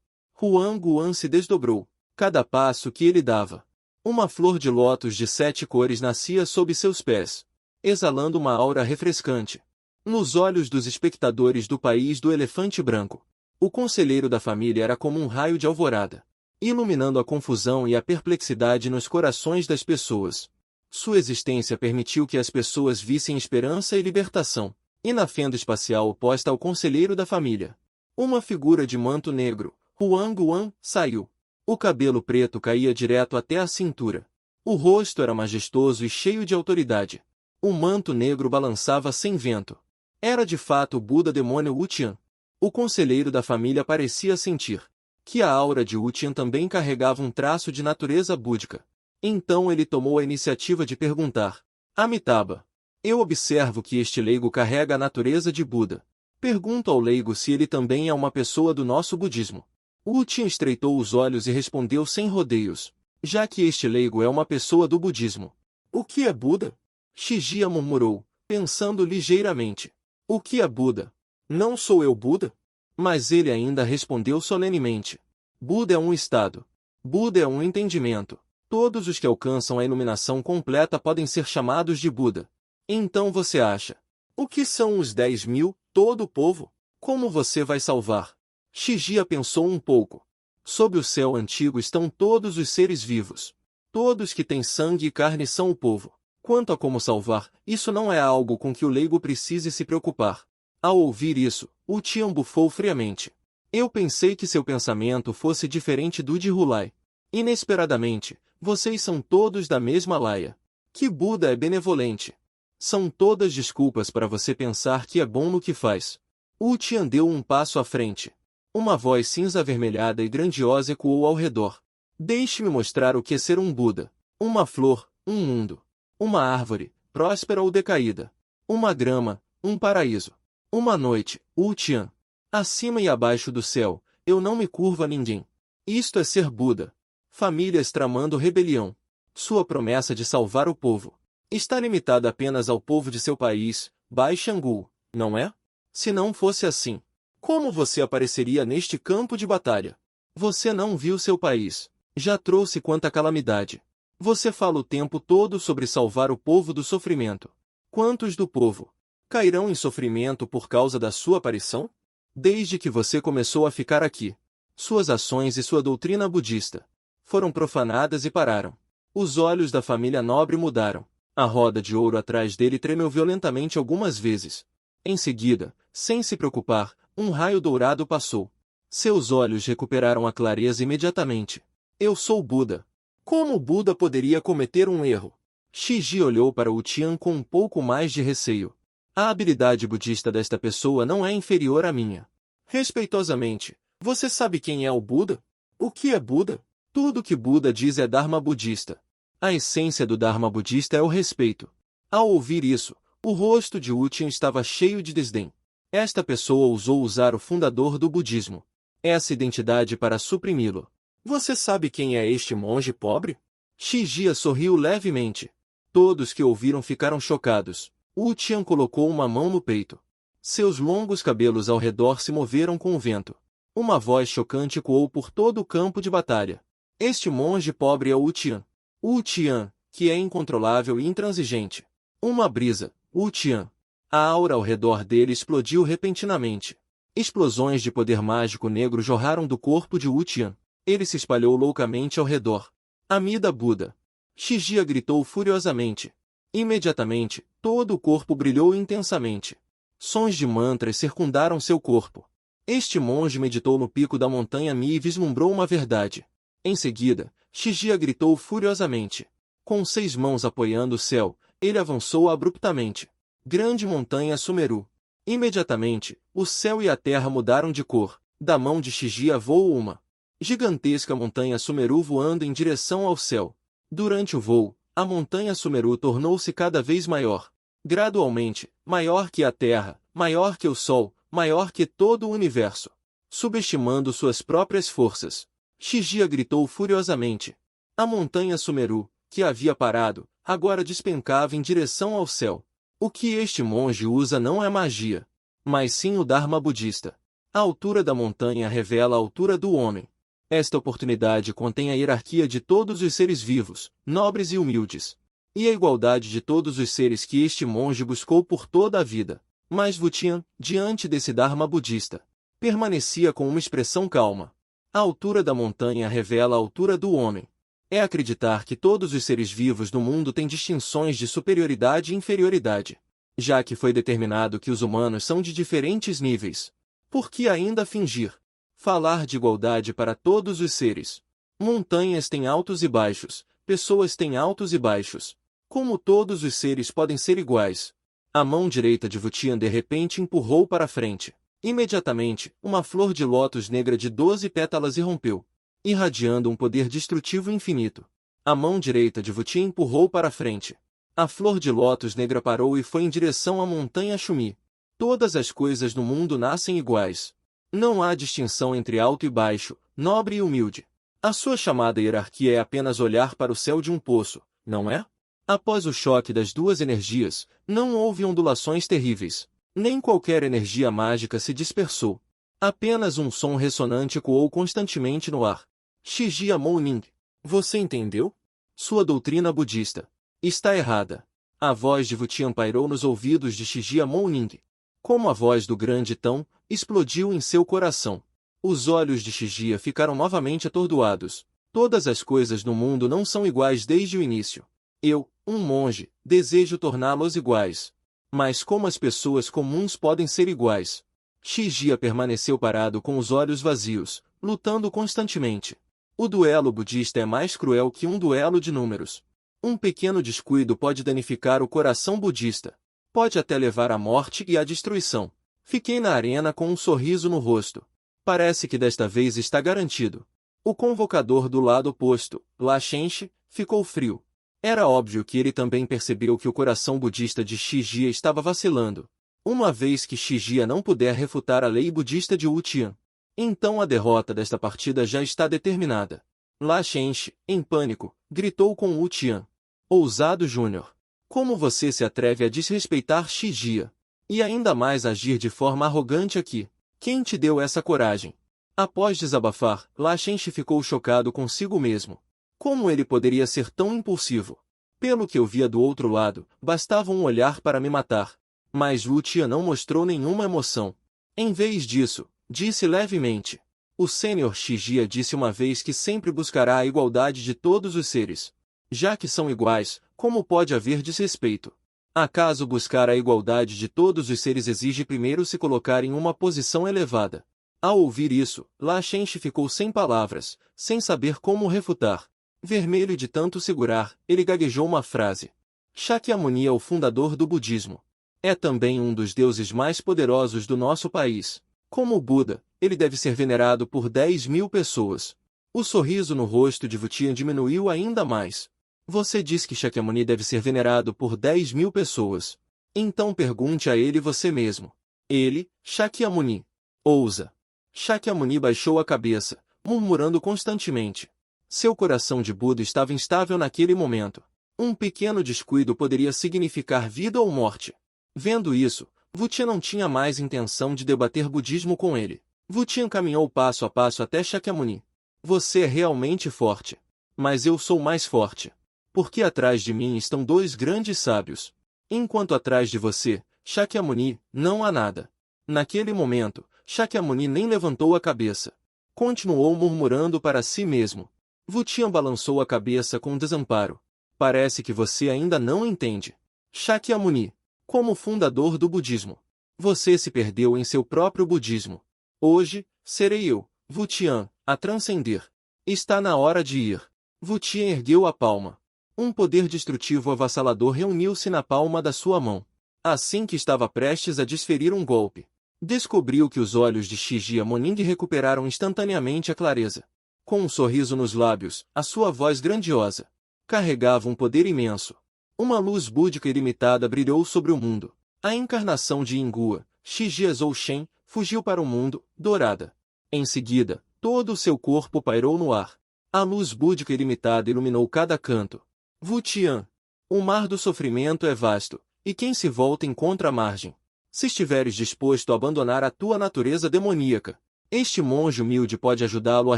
Huang Guan se desdobrou, cada passo que ele dava. Uma flor de lótus de 7 cores nascia sob seus pés, exalando uma aura refrescante. Nos olhos dos espectadores do país do elefante branco, o conselheiro da família era como um raio de alvorada, iluminando a confusão e a perplexidade nos corações das pessoas. Sua existência permitiu que as pessoas vissem esperança e libertação. E na fenda espacial oposta ao conselheiro da família, uma figura de manto negro, Huang Guan, saiu. O cabelo preto caía direto até a cintura. O rosto era majestoso e cheio de autoridade. O manto negro balançava sem vento. Era de fato o Buda demônio Wutian. O conselheiro da família parecia sentir que a aura de Wutian também carregava um traço de natureza búdica. Então ele tomou a iniciativa de perguntar: Amitabha, eu observo que este leigo carrega a natureza de Buda. Pergunto ao leigo se ele também é uma pessoa do nosso budismo. Wutian estreitou os olhos e respondeu sem rodeios: já que este leigo é uma pessoa do budismo. O que é Buda? Shigia murmurou, pensando ligeiramente. O que é Buda? Não sou eu Buda? Mas ele ainda respondeu solenemente. Buda é um estado. Buda é um entendimento. Todos os que alcançam a iluminação completa podem ser chamados de Buda. Então você acha? O que são os 10.000, todo o povo? Como você vai salvar? Shigia pensou um pouco. Sob o céu antigo estão todos os seres vivos. Todos que têm sangue e carne são o povo. Quanto a como salvar, isso não é algo com que o leigo precise se preocupar. Ao ouvir isso, Wutian bufou friamente. Eu pensei que seu pensamento fosse diferente do de Hulai. Inesperadamente, vocês são todos da mesma laia. Que Buda é benevolente. São todas desculpas para você pensar que é bom no que faz. Wutian deu um passo à frente. Uma voz cinza avermelhada e grandiosa ecoou ao redor. Deixe-me mostrar o que é ser um Buda. Uma flor, um mundo. Uma árvore, próspera ou decaída. Uma grama, um paraíso. Uma noite, Wutian. Acima e abaixo do céu, eu não me curvo a ninguém. Isto é ser Buda. Famílias tramando rebelião. Sua promessa de salvar o povo está limitada apenas ao povo de seu país, Baixangul, não é? Se não fosse assim, como você apareceria neste campo de batalha? Você não viu seu país. Já trouxe quanta calamidade. Você fala o tempo todo sobre salvar o povo do sofrimento. Quantos do povo cairão em sofrimento por causa da sua aparição? Desde que você começou a ficar aqui, suas ações e sua doutrina budista foram profanadas e pararam. Os olhos da família nobre mudaram. A roda de ouro atrás dele tremeu violentamente algumas vezes. Em seguida, sem se preocupar, um raio dourado passou. Seus olhos recuperaram a clareza imediatamente. Eu sou Buda. Como Buda poderia cometer um erro? Shiji olhou para Wutian com um pouco mais de receio. A habilidade budista desta pessoa não é inferior à minha. Respeitosamente, você sabe quem é o Buda? O que é Buda? Tudo que Buda diz é Dharma budista. A essência do Dharma budista é o respeito. Ao ouvir isso, o rosto de Wutian estava cheio de desdém. Esta pessoa ousou usar o fundador do budismo, essa identidade para suprimi-lo. Você sabe quem é este monge pobre? Shigia sorriu levemente. Todos que ouviram ficaram chocados. Wu Tian colocou uma mão no peito. Seus longos cabelos ao redor se moveram com o vento. Uma voz chocante ecoou por todo o campo de batalha. Este monge pobre é Wu Tian. Wu Tian, que é incontrolável e intransigente. Uma brisa, Wu Tian. A aura ao redor dele explodiu repentinamente. Explosões de poder mágico negro jorraram do corpo de Wu Tian. Ele se espalhou loucamente ao redor. Amida Buda. Shigia gritou furiosamente. Imediatamente, todo o corpo brilhou intensamente. Sons de mantras circundaram seu corpo. Este monge meditou no pico da montanha Mi e vislumbrou uma verdade. Em seguida, Shigia gritou furiosamente. Com 6 mãos apoiando o céu, ele avançou abruptamente. Grande montanha Sumeru. Imediatamente, o céu e a terra mudaram de cor. Da mão de Shigia voou uma gigantesca montanha Sumeru voando em direção ao céu. Durante o voo, a montanha Sumeru tornou-se cada vez maior. Gradualmente, maior que a Terra, maior que o Sol, maior que todo o universo. Subestimando suas próprias forças, Shigia gritou furiosamente. A montanha Sumeru, que havia parado, agora despencava em direção ao céu. O que este monge usa não é magia, mas sim o Dharma budista. A altura da montanha revela a altura do homem. Esta oportunidade contém a hierarquia de todos os seres vivos, nobres e humildes, e a igualdade de todos os seres que este monge buscou por toda a vida. Mas Wu Tian, diante desse Dharma budista, permanecia com uma expressão calma. A altura da montanha revela a altura do homem. É acreditar que todos os seres vivos do mundo têm distinções de superioridade e inferioridade. Já que foi determinado que os humanos são de diferentes níveis, por que ainda fingir? Falar de igualdade para todos os seres. Montanhas têm altos e baixos, pessoas têm altos e baixos. Como todos os seres podem ser iguais? A mão direita de Wu Tian de repente empurrou para frente. Imediatamente, uma flor de lótus negra de 12 pétalas irrompeu, irradiando um poder destrutivo infinito. A mão direita de Wu Tian empurrou para frente. A flor de lótus negra parou e foi em direção à montanha Shumi. Todas as coisas no mundo nascem iguais. Não há distinção entre alto e baixo, nobre e humilde. A sua chamada hierarquia é apenas olhar para o céu de um poço, não é? Após o choque das duas energias, não houve ondulações terríveis. Nem qualquer energia mágica se dispersou. Apenas um som ressonante ecoou constantemente no ar. Shigia Mouning. Você entendeu? Sua doutrina budista está errada. A voz de Wu Tian pairou nos ouvidos de Shigia Mouning. Como a voz do grande Tão, explodiu em seu coração. Os olhos de Shigia ficaram novamente atordoados. Todas as coisas no mundo não são iguais desde o início. Eu, um monge, desejo torná-los iguais. Mas como as pessoas comuns podem ser iguais? Shigia permaneceu parado com os olhos vazios, lutando constantemente. O duelo budista é mais cruel que um duelo de números. Um pequeno descuido pode danificar o coração budista. Pode até levar à morte e à destruição. Fiquei na arena com um sorriso no rosto. Parece que desta vez está garantido. O convocador do lado oposto, La Shenshi, ficou frio. Era óbvio que ele também percebeu que o coração budista de Shigia estava vacilando. Uma vez que Shigia não puder refutar a lei budista de Wu Tian, então a derrota desta partida já está determinada. La Shenshi, em pânico, gritou com Wu Tian. Ousado Júnior. Como você se atreve a desrespeitar Shigia? E ainda mais agir de forma arrogante aqui? Quem te deu essa coragem? Após desabafar, La Shenshi ficou chocado consigo mesmo. Como ele poderia ser tão impulsivo? Pelo que eu via do outro lado, bastava um olhar para me matar. Mas Wu Tian não mostrou nenhuma emoção. Em vez disso, disse levemente. O Sênior Shigia disse uma vez que sempre buscará a igualdade de todos os seres. Já que são iguais, como pode haver desrespeito? Acaso buscar a igualdade de todos os seres exige primeiro se colocar em uma posição elevada? Ao ouvir isso, La Shenshi ficou sem palavras, sem saber como refutar. Vermelho de tanto segurar, ele gaguejou uma frase. Shakyamuni é o fundador do budismo. É também um dos deuses mais poderosos do nosso país. Como o Buda, ele deve ser venerado por 10.000 pessoas. O sorriso no rosto de Wu Tian diminuiu ainda mais. Você diz que Shakyamuni deve ser venerado por 10.000 pessoas. Então pergunte a ele você mesmo. Ele, Shakyamuni. Ousa. Shakyamuni baixou a cabeça, murmurando constantemente. Seu coração de Buda estava instável naquele momento. Um pequeno descuido poderia significar vida ou morte. Vendo isso, Wutian não tinha mais intenção de debater budismo com ele. Wutian caminhou passo a passo até Shakyamuni. Você é realmente forte. Mas eu sou mais forte. Porque atrás de mim estão dois grandes sábios. Enquanto atrás de você, Shakyamuni, não há nada. Naquele momento, Shakyamuni nem levantou a cabeça. Continuou murmurando para si mesmo. Wutian balançou a cabeça com desamparo. Parece que você ainda não entende. Shakyamuni, como fundador do budismo, você se perdeu em seu próprio budismo. Hoje, serei eu, Wutian, a transcender. Está na hora de ir. Wutian ergueu a palma. Um poder destrutivo avassalador reuniu-se na palma da sua mão. Assim que estava prestes a desferir um golpe, descobriu que os olhos de Shijiamoning recuperaram instantaneamente a clareza. Com um sorriso nos lábios, a sua voz grandiosa carregava um poder imenso. Uma luz búdica ilimitada brilhou sobre o mundo. A encarnação de Ingua, Shijia Zouchen, fugiu para o mundo, dourada. Em seguida, todo o seu corpo pairou no ar. A luz búdica ilimitada iluminou cada canto. Wutian. O mar do sofrimento é vasto, e quem se volta encontra a margem. Se estiveres disposto a abandonar a tua natureza demoníaca, este monge humilde pode ajudá-lo a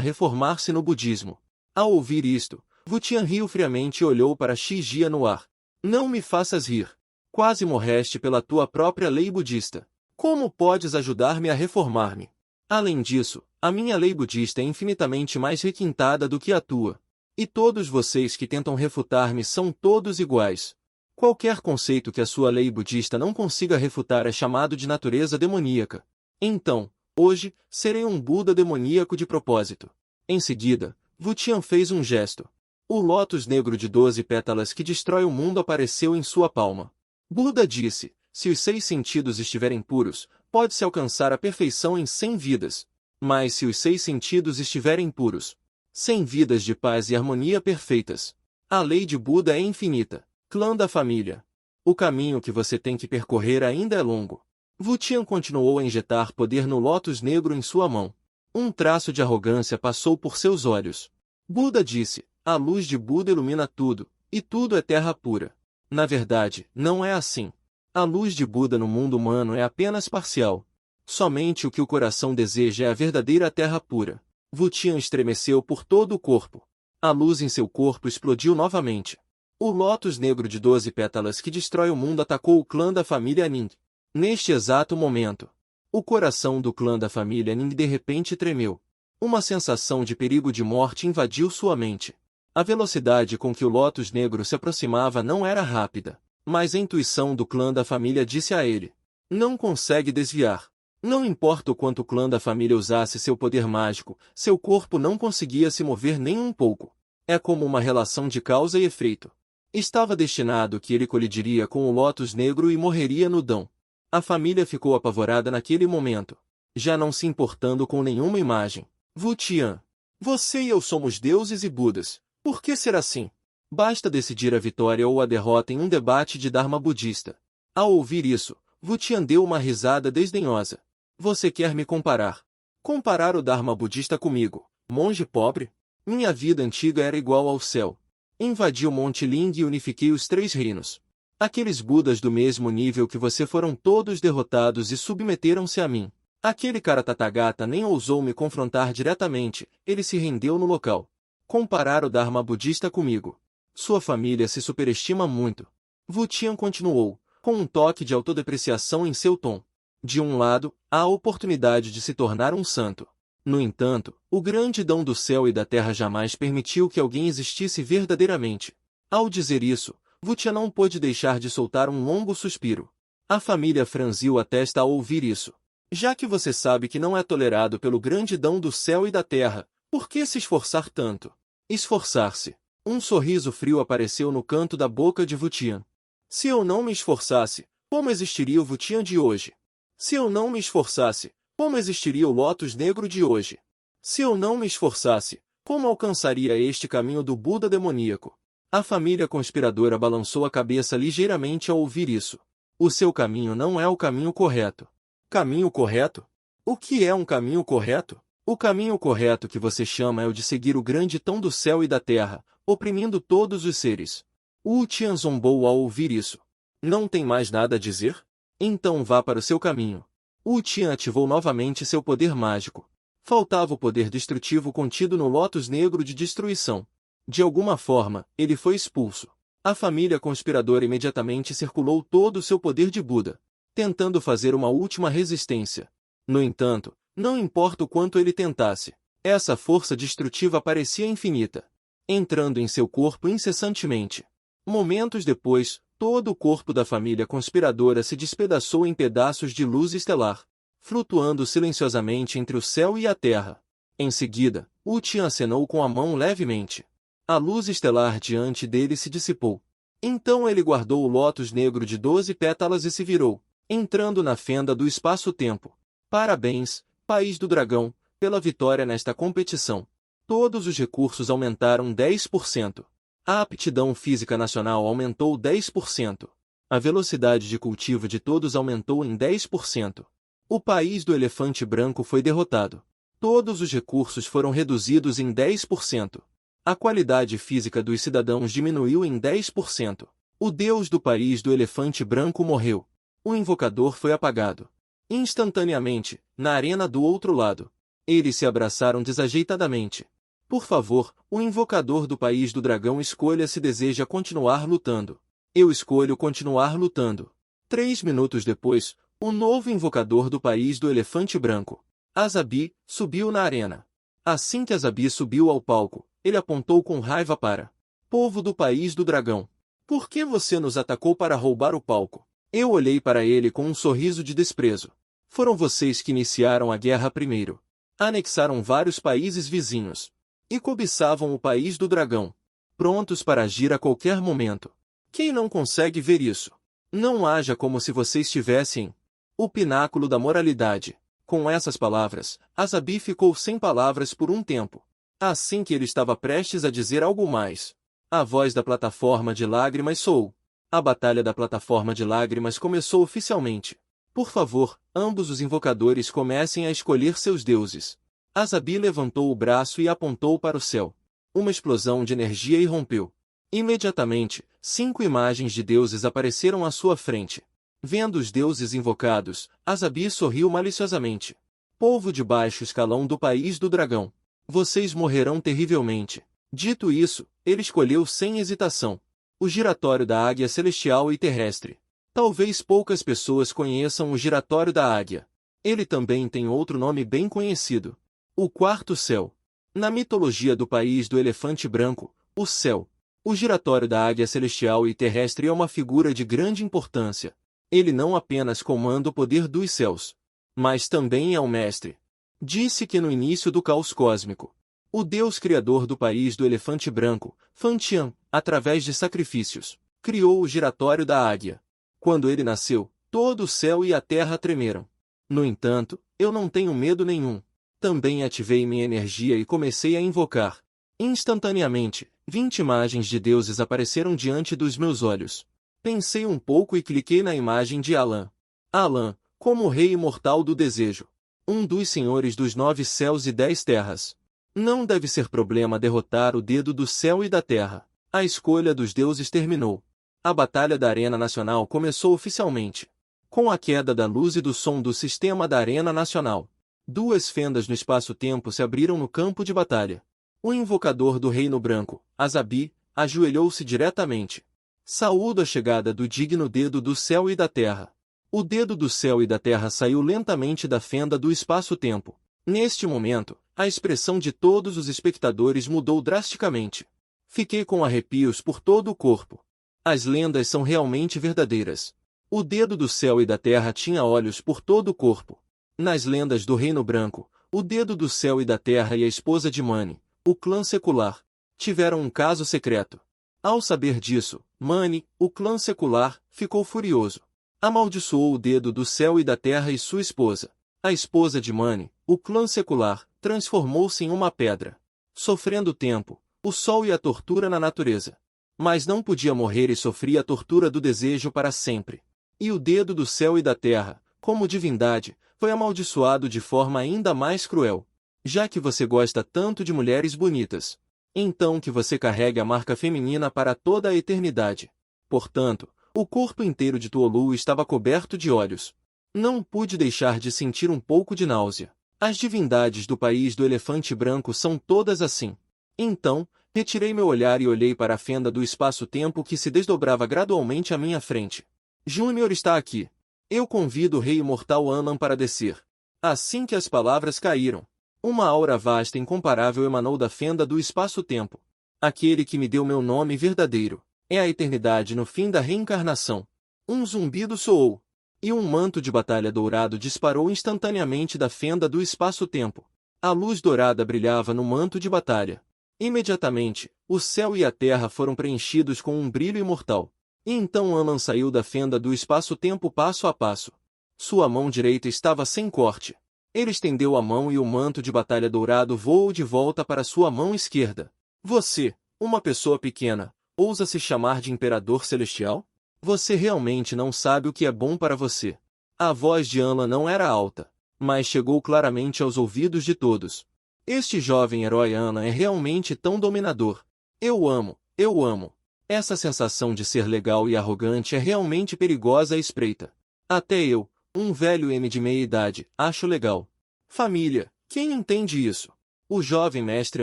reformar-se no budismo. Ao ouvir isto, Wutian riu friamente e olhou para Shijia no ar. Não me faças rir. Quase morreste pela tua própria lei budista. Como podes ajudar-me a reformar-me? Além disso, a minha lei budista é infinitamente mais requintada do que a tua. E todos vocês que tentam refutar-me são todos iguais. Qualquer conceito que a sua lei budista não consiga refutar é chamado de natureza demoníaca. Então, hoje, serei um Buda demoníaco de propósito. Em seguida, Wutian fez um gesto. O lótus negro de 12 pétalas que destrói o mundo apareceu em sua palma. Buda disse, se os 6 sentidos estiverem puros, pode-se alcançar a perfeição em 100 vidas. Mas se os 6 sentidos estiverem puros, 100 vidas de paz e harmonia perfeitas. A lei de Buda é infinita. Clã da família. O caminho que você tem que percorrer ainda é longo. Wutian continuou a injetar poder no lótus negro em sua mão. Um traço de arrogância passou por seus olhos. Buda disse, a luz de Buda ilumina tudo, e tudo é terra pura. Na verdade, não é assim. A luz de Buda no mundo humano é apenas parcial. Somente o que o coração deseja é a verdadeira terra pura. Wutian estremeceu por todo o corpo. A luz em seu corpo explodiu novamente. O lótus negro de 12 pétalas que destrói o mundo atacou o clã da família Ning. Neste exato momento, o coração do clã da família Ning de repente tremeu. Uma sensação de perigo de morte invadiu sua mente. A velocidade com que o lótus negro se aproximava não era rápida, mas a intuição do clã da família disse a ele: não consegue desviar. Não importa o quanto o clã da família usasse seu poder mágico, seu corpo não conseguia se mover nem um pouco. É como uma relação de causa e efeito. Estava destinado que ele colidiria com o lótus negro e morreria no dão. A família ficou apavorada naquele momento, já não se importando com nenhuma imagem. Wutian, você e eu somos deuses e budas. Por que ser assim? Basta decidir a vitória ou a derrota em um debate de Dharma budista. Ao ouvir isso, Wutian deu uma risada desdenhosa. Você quer me comparar? Comparar o Dharma budista comigo, monge pobre? Minha vida antiga era igual ao céu. Invadi o Monte Ling e unifiquei os 3 reinos. Aqueles budas do mesmo nível que você foram todos derrotados e submeteram-se a mim. Aquele cara Tathagata nem ousou me confrontar diretamente, ele se rendeu no local. Comparar o Dharma budista comigo. Sua família se superestima muito. Wutian continuou, com um toque de autodepreciação em seu tom. De um lado, há a oportunidade de se tornar um santo. No entanto, o grande dom do céu e da terra jamais permitiu que alguém existisse verdadeiramente. Ao dizer isso, Wutian não pôde deixar de soltar um longo suspiro. A família franziu a testa ao ouvir isso. Já que você sabe que não é tolerado pelo grande dom do céu e da terra, por que se esforçar tanto? Esforçar-se. Um sorriso frio apareceu no canto da boca de Wutian. Se eu não me esforçasse, como existiria o Wutian de hoje? Se eu não me esforçasse, como existiria o lótus negro de hoje? Se eu não me esforçasse, como alcançaria este caminho do Buda demoníaco? A família conspiradora balançou a cabeça ligeiramente ao ouvir isso. O seu caminho não é o caminho correto. Caminho correto? O que é um caminho correto? O caminho correto que você chama é o de seguir o grande Tão do céu e da terra, oprimindo todos os seres. Wu Tian zombou ao ouvir isso. Não tem mais nada a dizer? Então vá para o seu caminho. Wu Tian ativou novamente seu poder mágico. Faltava o poder destrutivo contido no Lótus Negro de destruição. De alguma forma, ele foi expulso. A família conspiradora imediatamente circulou todo o seu poder de Buda, tentando fazer uma última resistência. No entanto, não importa o quanto ele tentasse, essa força destrutiva parecia infinita, entrando em seu corpo incessantemente. Momentos depois, todo o corpo da família conspiradora se despedaçou em pedaços de luz estelar, flutuando silenciosamente entre o céu e a terra. Em seguida, Wu Tian acenou com a mão levemente. A luz estelar diante dele se dissipou. Então ele guardou o lótus negro de 12 pétalas e se virou, entrando na fenda do espaço-tempo. Parabéns, País do Dragão, pela vitória nesta competição. Todos os recursos aumentaram 10%. A aptidão física nacional aumentou 10%. A velocidade de cultivo de todos aumentou em 10%. O país do elefante branco foi derrotado. Todos os recursos foram reduzidos em 10%. A qualidade física dos cidadãos diminuiu em 10%. O deus do país do elefante branco morreu. O invocador foi apagado. Instantaneamente, na arena do outro lado, eles se abraçaram desajeitadamente. Por favor, o invocador do país do dragão escolha se deseja continuar lutando. Eu escolho continuar lutando. 3 minutos depois, o novo invocador do país do elefante branco, Azabi, subiu na arena. Assim que Azabi subiu ao palco, ele apontou com raiva para povo do país do dragão. Por que você nos atacou para roubar o palco? Eu olhei para ele com um sorriso de desprezo. Foram vocês que iniciaram a guerra primeiro. Anexaram vários países vizinhos. E cobiçavam o país do dragão. Prontos para agir a qualquer momento. Quem não consegue ver isso? Não haja como se você estivesse em o pináculo da moralidade. Com essas palavras, Azabi ficou sem palavras por um tempo. Assim que ele estava prestes a dizer algo mais, a voz da plataforma de lágrimas soou. A batalha da plataforma de lágrimas começou oficialmente. Por favor, ambos os invocadores comecem a escolher seus deuses. Azabi levantou o braço e apontou para o céu. Uma explosão de energia irrompeu. Imediatamente, 5 imagens de deuses apareceram à sua frente. Vendo os deuses invocados, Azabi sorriu maliciosamente. Povo de baixo escalão do país do dragão. Vocês morrerão terrivelmente. Dito isso, ele escolheu sem hesitação o giratório da águia celestial e terrestre. Talvez poucas pessoas conheçam o giratório da águia. Ele também tem outro nome bem conhecido. O quarto céu. Na mitologia do país do elefante branco, o céu. O giratório da águia celestial e terrestre é uma figura de grande importância. Ele não apenas comanda o poder dos céus, mas também é o mestre. Disse que no início do caos cósmico, o Deus criador do país do elefante branco, Fantian, através de sacrifícios, criou o giratório da águia. Quando ele nasceu, todo o céu e a terra tremeram. No entanto, eu não tenho medo nenhum. Também ativei minha energia e comecei a invocar. Instantaneamente, 20 imagens de deuses apareceram diante dos meus olhos. Pensei um pouco e cliquei na imagem de Alan. Alan, como o rei imortal do desejo. Um dos senhores dos 9 céus e 10 terras. Não deve ser problema derrotar o dedo do céu e da terra. A escolha dos deuses terminou. A batalha da Arena Nacional começou oficialmente. Com a queda da luz e do som do sistema da Arena Nacional, 2 fendas no espaço-tempo se abriram no campo de batalha. O invocador do Reino Branco, Azabi, ajoelhou-se diretamente. Saúdo a chegada do digno dedo do céu e da terra. O dedo do céu e da terra saiu lentamente da fenda do espaço-tempo. Neste momento, a expressão de todos os espectadores mudou drasticamente. Fiquei com arrepios por todo o corpo. As lendas são realmente verdadeiras. O dedo do céu e da terra tinha olhos por todo o corpo. Nas lendas do Reino Branco, o dedo do céu e da terra e a esposa de Mani, o clã secular, tiveram um caso secreto. Ao saber disso, Mani, o clã secular, ficou furioso. Amaldiçoou o dedo do céu e da terra e sua esposa. A esposa de Mani, o clã secular, transformou-se em uma pedra. Sofrendo o tempo, o sol e a tortura na natureza. Mas não podia morrer e sofria a tortura do desejo para sempre. E o dedo do céu e da terra, como divindade, foi amaldiçoado de forma ainda mais cruel. Já que você gosta tanto de mulheres bonitas, então que você carregue a marca feminina para toda a eternidade. Portanto, o corpo inteiro de Tuolu estava coberto de olhos. Não pude deixar de sentir um pouco de náusea. As divindades do país do elefante branco são todas assim. Então, retirei meu olhar e olhei para a fenda do espaço-tempo que se desdobrava gradualmente à minha frente. Júnior está aqui. Eu convido o rei imortal Anlan para descer. Assim que as palavras caíram, uma aura vasta e incomparável emanou da fenda do espaço-tempo. Aquele que me deu meu nome verdadeiro é a eternidade no fim da reencarnação. Um zumbido soou, e um manto de batalha dourado disparou instantaneamente da fenda do espaço-tempo. A luz dourada brilhava no manto de batalha. Imediatamente, o céu e a terra foram preenchidos com um brilho imortal. E então Anlan saiu da fenda do espaço-tempo passo a passo. Sua mão direita estava sem corte. Ele estendeu a mão e o manto de batalha dourado voou de volta para sua mão esquerda. Você, uma pessoa pequena, ousa se chamar de Imperador Celestial? Você realmente não sabe o que é bom para você. A voz de Anlan não era alta, mas chegou claramente aos ouvidos de todos. Este jovem herói Anlan é realmente tão dominador. Eu amo, eu amo. Essa sensação de ser legal e arrogante é realmente perigosa à espreita. Até eu, um velho M de meia idade, acho legal. Família, quem entende isso? O jovem mestre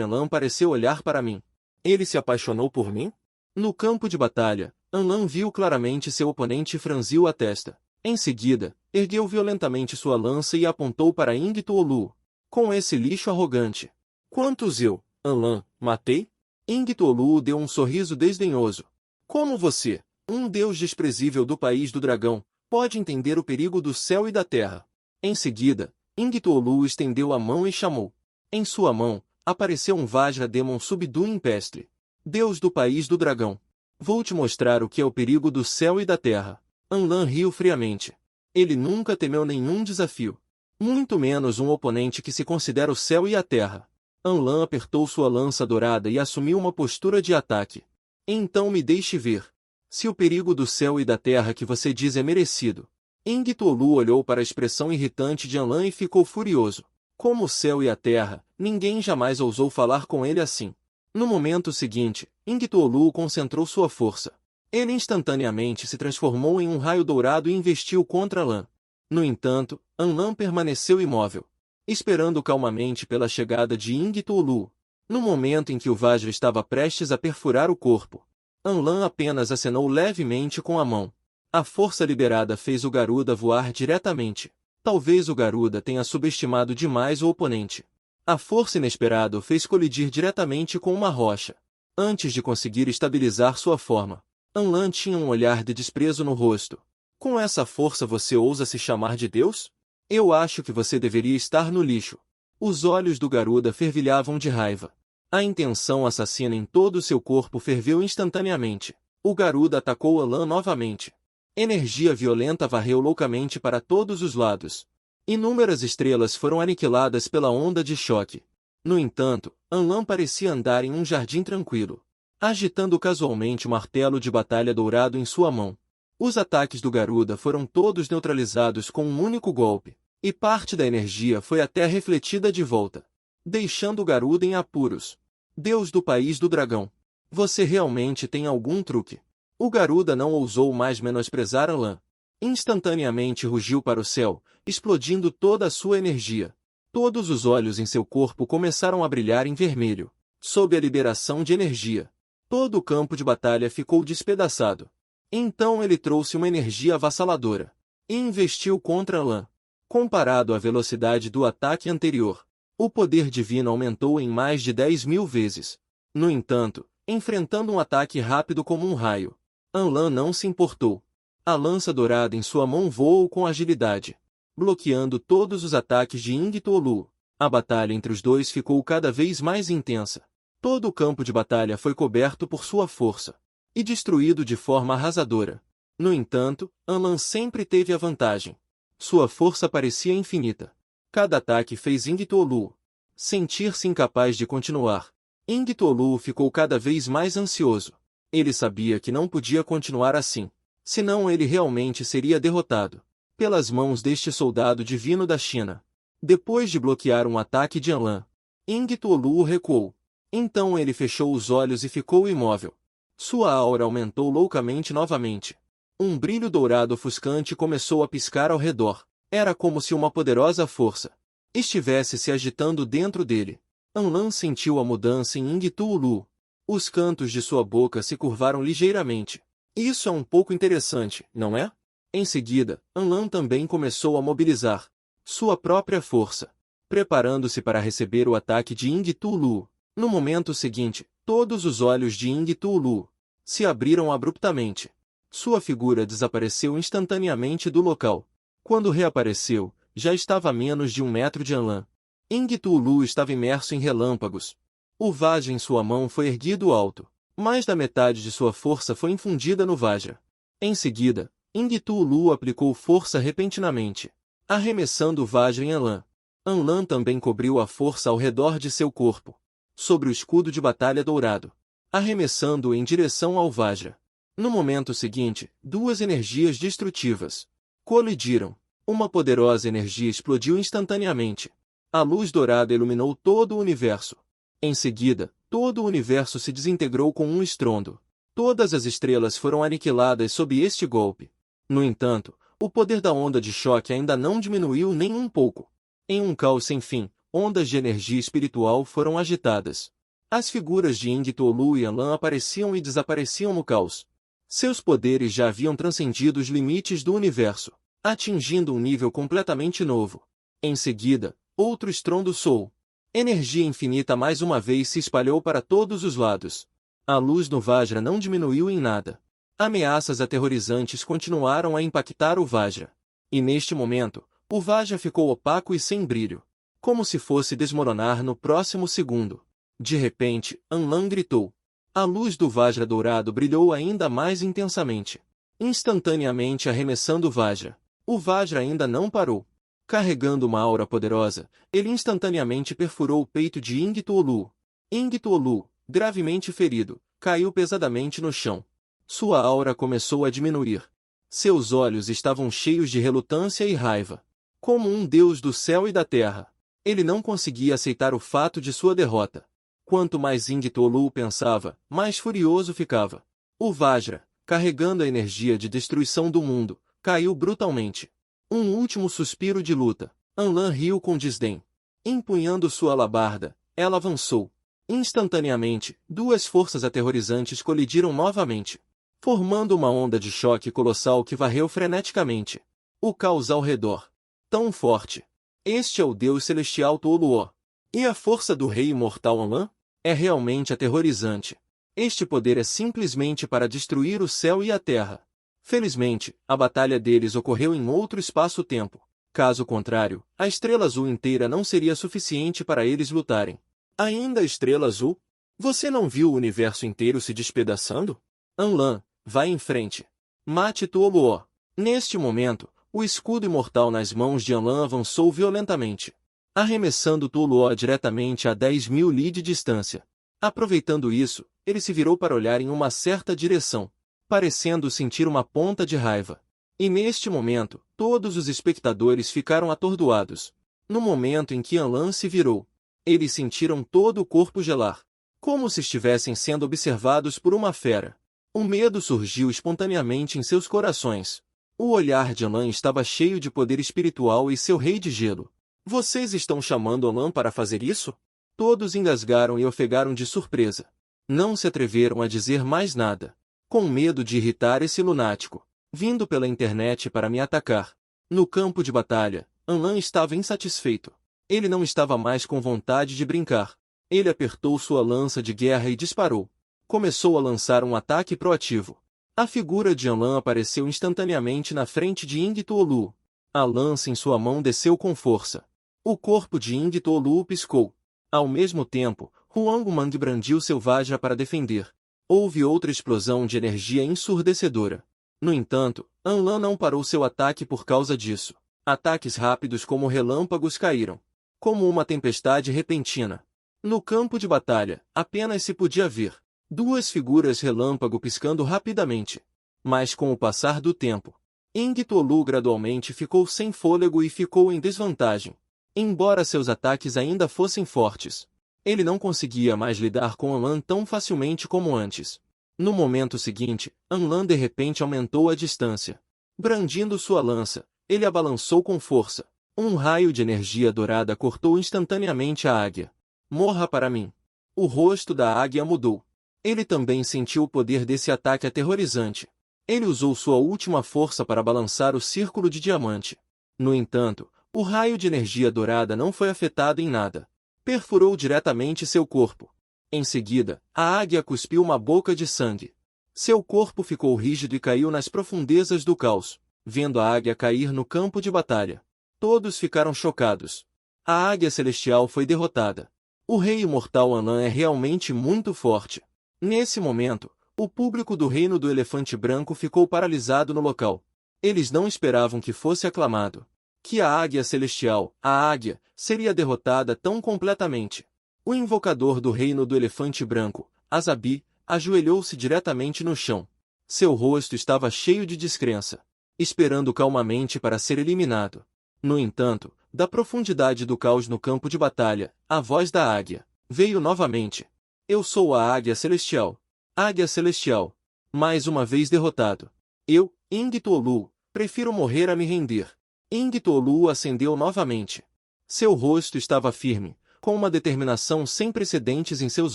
Anlan pareceu olhar para mim. Ele se apaixonou por mim? No campo de batalha, Anlan viu claramente seu oponente e franziu a testa. Em seguida, ergueu violentamente sua lança e apontou para Ying Tuolu. Com esse lixo arrogante. Quantos eu, Anlan, matei? Ying Tuolu deu um sorriso desdenhoso. Como você, um deus desprezível do país do dragão, pode entender o perigo do céu e da terra? Em seguida, Ying Tuolu estendeu a mão e chamou. Em sua mão, apareceu um Vajra Demon Subdu Impestre. Deus do país do dragão. Vou te mostrar o que é o perigo do céu e da terra. Anlan riu friamente. Ele nunca temeu nenhum desafio. Muito menos um oponente que se considera o céu e a terra. Anlan apertou sua lança dourada e assumiu uma postura de ataque. Então me deixe ver. Se o perigo do céu e da terra que você diz é merecido. Ying Tuolu olhou para a expressão irritante de Anlan e ficou furioso. Como o céu e a terra, ninguém jamais ousou falar com ele assim. No momento seguinte, Ying Tuolu concentrou sua força. Ele instantaneamente se transformou em um raio dourado e investiu contra Anlan. No entanto, Anlan permaneceu imóvel, esperando calmamente pela chegada de Ying Tuolu. No momento em que o Vajra estava prestes a perfurar o corpo, Anlan apenas acenou levemente com a mão. A força liberada fez o Garuda voar diretamente. Talvez o Garuda tenha subestimado demais o oponente. A força inesperada o fez colidir diretamente com uma rocha. Antes de conseguir estabilizar sua forma, Anlan tinha um olhar de desprezo no rosto. Com essa força você ousa se chamar de Deus? Eu acho que você deveria estar no lixo. Os olhos do Garuda fervilhavam de raiva. A intenção assassina em todo o seu corpo ferveu instantaneamente. O Garuda atacou Anlan novamente. Energia violenta varreu loucamente para todos os lados. Inúmeras estrelas foram aniquiladas pela onda de choque. No entanto, Anlan parecia andar em um jardim tranquilo, agitando casualmente o martelo de batalha dourado em sua mão. Os ataques do Garuda foram todos neutralizados com um único golpe, e parte da energia foi até refletida de volta, deixando o Garuda em apuros. Deus do país do dragão, você realmente tem algum truque? O Garuda não ousou mais menosprezar Anlan. Instantaneamente rugiu para o céu, explodindo toda a sua energia. Todos os olhos em seu corpo começaram a brilhar em vermelho, sob a liberação de energia. Todo o campo de batalha ficou despedaçado. Então ele trouxe uma energia avassaladora e investiu contra Anlan. Comparado à velocidade do ataque anterior, o poder divino aumentou em mais de 10.000 vezes. No entanto, enfrentando um ataque rápido como um raio, Anlan não se importou. A lança dourada em sua mão voou com agilidade, bloqueando todos os ataques de Ying Tuolu. A batalha entre os dois ficou cada vez mais intensa. Todo o campo de batalha foi coberto por sua força e destruído de forma arrasadora. No entanto, Anlan sempre teve a vantagem. Sua força parecia infinita. Cada ataque fez Ying Tuolu sentir-se incapaz de continuar. Ying Tuolu ficou cada vez mais ansioso. Ele sabia que não podia continuar assim, senão ele realmente seria derrotado. pelas mãos deste soldado divino da China. Depois de bloquear um ataque de Anlan, Yingtuolu recuou. Então ele fechou os olhos e ficou imóvel. Sua aura aumentou loucamente novamente. Um brilho dourado ofuscante começou a piscar ao redor. Era como se uma poderosa força estivesse se agitando dentro dele. Anlan sentiu a mudança em Yingtuolu. Os cantos de sua boca se curvaram ligeiramente. Isso é um pouco interessante, não é? Em seguida, Anlan também começou a mobilizar sua própria força, preparando-se para receber o ataque de Yingtuolu. No momento seguinte, todos os olhos de Yingtuolu se abriram abruptamente. Sua figura desapareceu instantaneamente do local. Quando reapareceu, já estava a menos de 1 metro de Anlan. Yingtuolu estava imerso em relâmpagos. O Vajra em sua mão foi erguido alto. Mais da metade de sua força foi infundida no Vajra. Em seguida, Yingtuolu aplicou força repentinamente, arremessando o Vajra em Anlan. Anlan também cobriu a força ao redor de seu corpo, sobre o escudo de batalha dourado, arremessando-o em direção ao Vajra. No momento seguinte, duas energias destrutivas colidiram. Uma poderosa energia explodiu instantaneamente. A luz dourada iluminou todo o universo. Em seguida, todo o universo se desintegrou com um estrondo. Todas as estrelas foram aniquiladas sob este golpe. No entanto, o poder da onda de choque ainda não diminuiu nem um pouco. Em um caos sem fim, ondas de energia espiritual foram agitadas. As figuras de Yingtuolu e Anlan apareciam e desapareciam no caos. Seus poderes já haviam transcendido os limites do universo, atingindo um nível completamente novo. Em seguida, outro estrondo soou. Energia infinita mais uma vez se espalhou para todos os lados. A luz no Vajra não diminuiu em nada. Ameaças aterrorizantes continuaram a impactar o Vajra. E neste momento, o Vajra ficou opaco e sem brilho, como se fosse desmoronar no próximo segundo. De repente, Anlan gritou. A luz do Vajra dourado brilhou ainda mais intensamente, instantaneamente arremessando o Vajra. O Vajra ainda não parou. Carregando uma aura poderosa, ele instantaneamente perfurou o peito de Yingtuolu. Yingtuolu, gravemente ferido, caiu pesadamente no chão. Sua aura começou a diminuir. Seus olhos estavam cheios de relutância e raiva. Como um deus do céu e da terra, ele não conseguia aceitar o fato de sua derrota. Quanto mais Yingtuolu pensava, mais furioso ficava. O Vajra, carregando a energia de destruição do mundo, caiu brutalmente. Um último suspiro de luta. Anlan riu com desdém. Empunhando sua alabarda, ela avançou. Instantaneamente, duas forças aterrorizantes colidiram novamente, formando uma onda de choque colossal que varreu freneticamente o caos ao redor. Tão forte. Este é o Deus Celestial Toluo. E a força do Rei Imortal Anlan? É realmente aterrorizante. Este poder é simplesmente para destruir o céu e a terra. Felizmente, a batalha deles ocorreu em outro espaço-tempo. Caso contrário, a Estrela Azul inteira não seria suficiente para eles lutarem. Ainda a Estrela Azul? Você não viu o universo inteiro se despedaçando? Anlan, vai em frente. Mate Toluo. Neste momento, o escudo imortal nas mãos de Anlan avançou violentamente, arremessando Toluo diretamente a 10.000 li de distância. Aproveitando isso, ele se virou para olhar em uma certa direção, parecendo sentir uma ponta de raiva. E neste momento, todos os espectadores ficaram atordoados. No momento em que Anlan se virou, eles sentiram todo o corpo gelar, como se estivessem sendo observados por uma fera. O medo surgiu espontaneamente em seus corações. O olhar de Anlan estava cheio de poder espiritual e seu rei de gelo. Vocês estão chamando Anlan para fazer isso? Todos engasgaram e ofegaram de surpresa. Não se atreveram a dizer mais nada, com medo de irritar esse lunático, vindo pela internet para me atacar. No campo de batalha, Anlan estava insatisfeito. Ele não estava mais com vontade de brincar. Ele apertou sua lança de guerra e disparou. Começou a lançar um ataque proativo. A figura de Anlan apareceu instantaneamente na frente de Yingtuolu. A lança em sua mão desceu com força. O corpo de Yingtuolu piscou. Ao mesmo tempo, Huangmang brandiu seu Vajra para defender. Houve outra explosão de energia ensurdecedora. No entanto, Anlan não parou seu ataque por causa disso. Ataques rápidos como relâmpagos caíram, como uma tempestade repentina. No campo de batalha, apenas se podia ver duas figuras relâmpago piscando rapidamente. Mas com o passar do tempo, Ingtolu gradualmente ficou sem fôlego e ficou em desvantagem. Embora seus ataques ainda fossem fortes, ele não conseguia mais lidar com Anlan tão facilmente como antes. No momento seguinte, Anlan de repente aumentou a distância. Brandindo sua lança, ele a balançou com força. Um raio de energia dourada cortou instantaneamente a águia. Morra para mim. O rosto da águia mudou. Ele também sentiu o poder desse ataque aterrorizante. Ele usou sua última força para balançar o círculo de diamante. No entanto, o raio de energia dourada não foi afetado em nada. Perfurou diretamente seu corpo. Em seguida, a águia cuspiu uma boca de sangue. Seu corpo ficou rígido e caiu nas profundezas do caos. Vendo a águia cair no campo de batalha, todos ficaram chocados. A águia celestial foi derrotada. O rei imortal Anlan é realmente muito forte. Nesse momento, o público do reino do elefante branco ficou paralisado no local. Eles não esperavam que fosse aclamado que a águia celestial, a águia, seria derrotada tão completamente. O invocador do reino do elefante branco, Azabi, ajoelhou-se diretamente no chão. Seu rosto estava cheio de descrença, esperando calmamente para ser eliminado. No entanto, da profundidade do caos no campo de batalha, a voz da águia veio novamente. Eu sou a águia celestial. Águia celestial. Mais uma vez derrotado. Eu, Ingtolu, prefiro morrer a me render. Ingtolu acendeu novamente. Seu rosto estava firme, com uma determinação sem precedentes em seus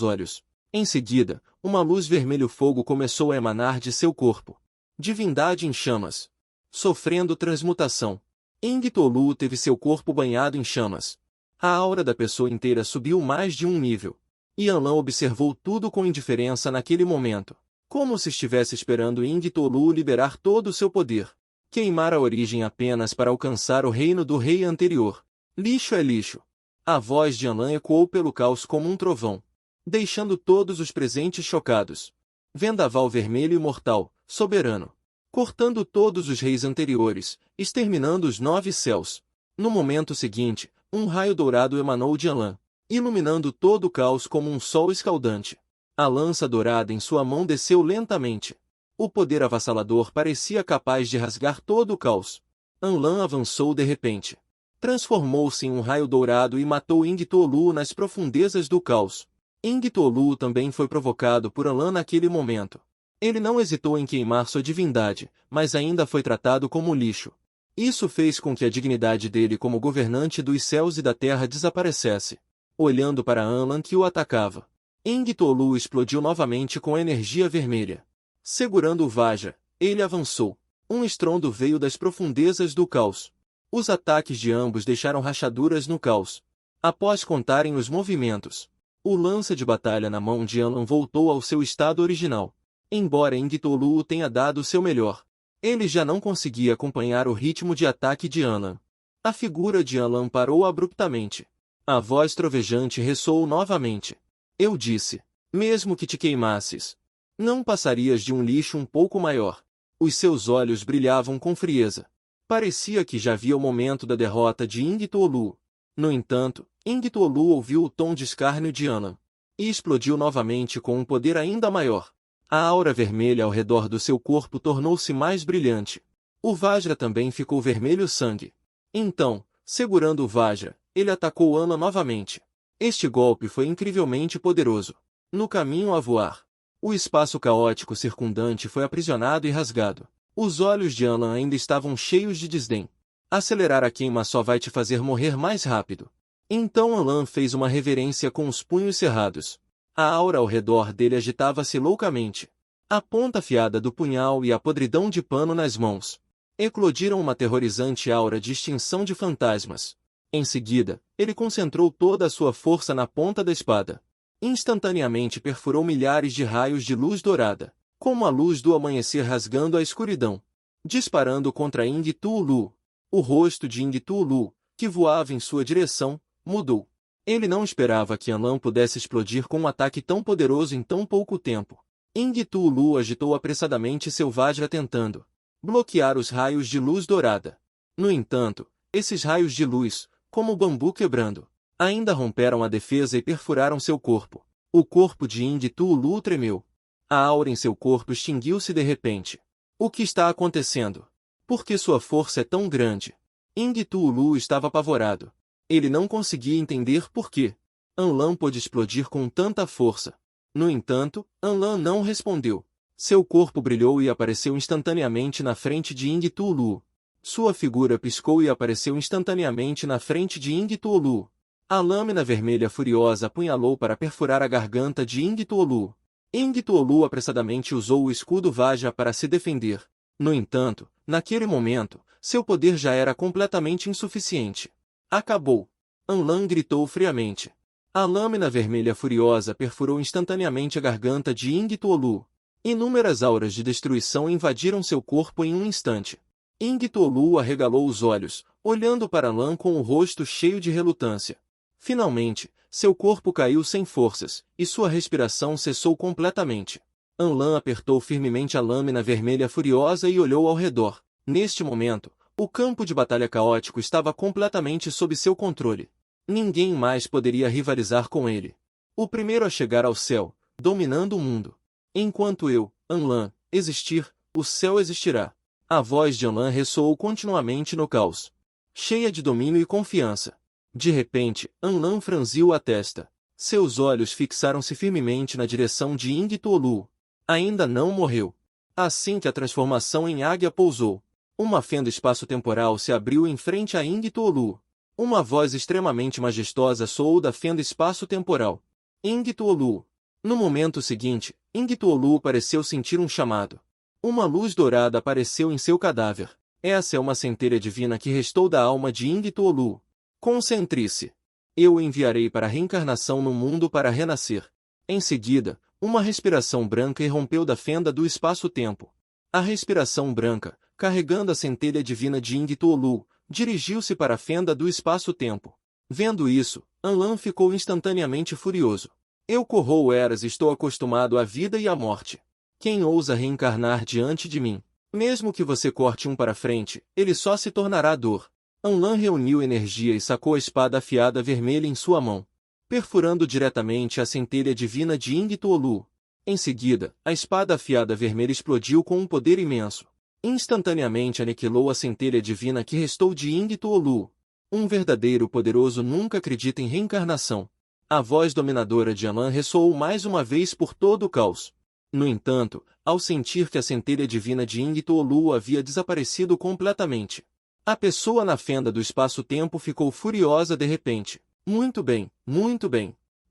olhos. Em seguida, uma luz vermelho-fogo começou a emanar de seu corpo. Divindade em chamas. Sofrendo transmutação. Ingtolu teve seu corpo banhado em chamas. A aura da pessoa inteira subiu mais de um nível. E Anlan observou tudo com indiferença naquele momento, como se estivesse esperando Ingtolu liberar todo o seu poder. Queimar a origem apenas para alcançar o reino do rei anterior. Lixo é lixo. A voz de Anlan ecoou pelo caos como um trovão, deixando todos os presentes chocados. Vendaval vermelho e mortal, soberano. Cortando todos os reis anteriores, exterminando os 9 céus. No momento seguinte, um raio dourado emanou de Anlan, iluminando todo o caos como um sol escaldante. A lança dourada em sua mão desceu lentamente. O poder avassalador parecia capaz de rasgar todo o caos. Anlan avançou de repente. Transformou-se em um raio dourado e matou Ingtolu nas profundezas do caos. Ingtolu também foi provocado por Anlan naquele momento. Ele não hesitou em queimar sua divindade, mas ainda foi tratado como lixo. Isso fez com que a dignidade dele como governante dos céus e da terra desaparecesse. Olhando para Anlan que o atacava, Ingtolu explodiu novamente com energia vermelha. Segurando o Vajra, ele avançou. Um estrondo veio das profundezas do caos. Os ataques de ambos deixaram rachaduras no caos. Após contarem os movimentos, o lança de batalha na mão de Anlan voltou ao seu estado original. Embora Ingtolu tenha dado o seu melhor, ele já não conseguia acompanhar o ritmo de ataque de Anlan. A figura de Anlan parou abruptamente. A voz trovejante ressoou novamente. Eu disse, mesmo que te queimasses, não passarias de um lixo um pouco maior. Os seus olhos brilhavam com frieza. Parecia que já via o momento da derrota de Ingtolu. No entanto, Ingtolu ouviu o tom de escárnio de Anlan e explodiu novamente com um poder ainda maior. A aura vermelha ao redor do seu corpo tornou-se mais brilhante. O Vajra também ficou vermelho sangue. Então, segurando o Vajra, ele atacou Anlan novamente. Este golpe foi incrivelmente poderoso. No caminho a voar, o espaço caótico circundante foi aprisionado e rasgado. Os olhos de Anlan ainda estavam cheios de desdém. Acelerar a queima só vai te fazer morrer mais rápido. Então Anlan fez uma reverência com os punhos cerrados. A aura ao redor dele agitava-se loucamente. A ponta afiada do punhal e a podridão de pano nas mãos eclodiram uma aterrorizante aura de extinção de fantasmas. Em seguida, ele concentrou toda a sua força na ponta da espada. Instantaneamente perfurou milhares de raios de luz dourada, como a luz do amanhecer rasgando a escuridão, disparando contra Ingtolu. O rosto de Ingtolu, que voava em sua direção, mudou. Ele não esperava que Anlan pudesse explodir com um ataque tão poderoso em tão pouco tempo. Ingtolu agitou apressadamente seu Vajra tentando bloquear os raios de luz dourada. No entanto, esses raios de luz, como o bambu quebrando, ainda romperam a defesa e perfuraram seu corpo. O corpo de Ingtolu tremeu. A aura em seu corpo extinguiu-se de repente. O que está acontecendo? Por que sua força é tão grande? Ingtu estava apavorado. Ele não conseguia entender por que Anlan pôde explodir com tanta força. No entanto, Anlan não respondeu. Seu corpo brilhou e apareceu instantaneamente na frente de Ingtu. Sua figura piscou e apareceu instantaneamente na frente de Ingtu. A lâmina vermelha furiosa apunhalou para perfurar a garganta de Ingtu. Ingtu apressadamente usou o escudo Vajra para se defender. No entanto, naquele momento, seu poder já era completamente insuficiente. Acabou! Anlan gritou friamente. A lâmina vermelha furiosa perfurou instantaneamente a garganta de Ingtu. Inúmeras auras de destruição invadiram seu corpo em um instante. Ingtu arregalou os olhos, olhando para Anlan com o rosto cheio de relutância. Finalmente, seu corpo caiu sem forças, e sua respiração cessou completamente. Anlan apertou firmemente a lâmina vermelha furiosa e olhou ao redor. Neste momento, o campo de batalha caótico estava completamente sob seu controle. Ninguém mais poderia rivalizar com ele. O primeiro a chegar ao céu, dominando o mundo. Enquanto eu, Anlan, existir, o céu existirá. A voz de Anlan ressoou continuamente no caos, cheia de domínio e confiança. De repente, Anlan franziu a testa. Seus olhos fixaram-se firmemente na direção de Ingtu. Ainda não morreu. Assim que a transformação em águia pousou, uma fenda espaço-temporal se abriu em frente a Ingtu. Uma voz extremamente majestosa soou da fenda espaço-temporal. Ingtu. No momento seguinte, Ingtu pareceu sentir um chamado. Uma luz dourada apareceu em seu cadáver. Essa é uma centelha divina que restou da alma de Ingtu. Concentre-se. Eu o enviarei para a reencarnação no mundo para renascer. Em seguida, uma respiração branca irrompeu da fenda do espaço-tempo. A respiração branca, carregando a centelha divina de Ingtu, dirigiu-se para a fenda do espaço-tempo. Vendo isso, Anlan ficou instantaneamente furioso. Eu corroo eras e estou acostumado à vida e à morte. Quem ousa reencarnar diante de mim? Mesmo que você corte um para frente, ele só se tornará dor. Anlan reuniu energia e sacou a espada afiada vermelha em sua mão, perfurando diretamente a centelha divina de Ingtu. Em seguida, a espada afiada vermelha explodiu com um poder imenso. Instantaneamente aniquilou a centelha divina que restou de Ingtu. Um verdadeiro poderoso nunca acredita em reencarnação. A voz dominadora de Anlan ressoou mais uma vez por todo o caos. No entanto, ao sentir que a centelha divina de Ingtu havia desaparecido completamente, a pessoa na fenda do espaço-tempo ficou furiosa de repente. Muito bem,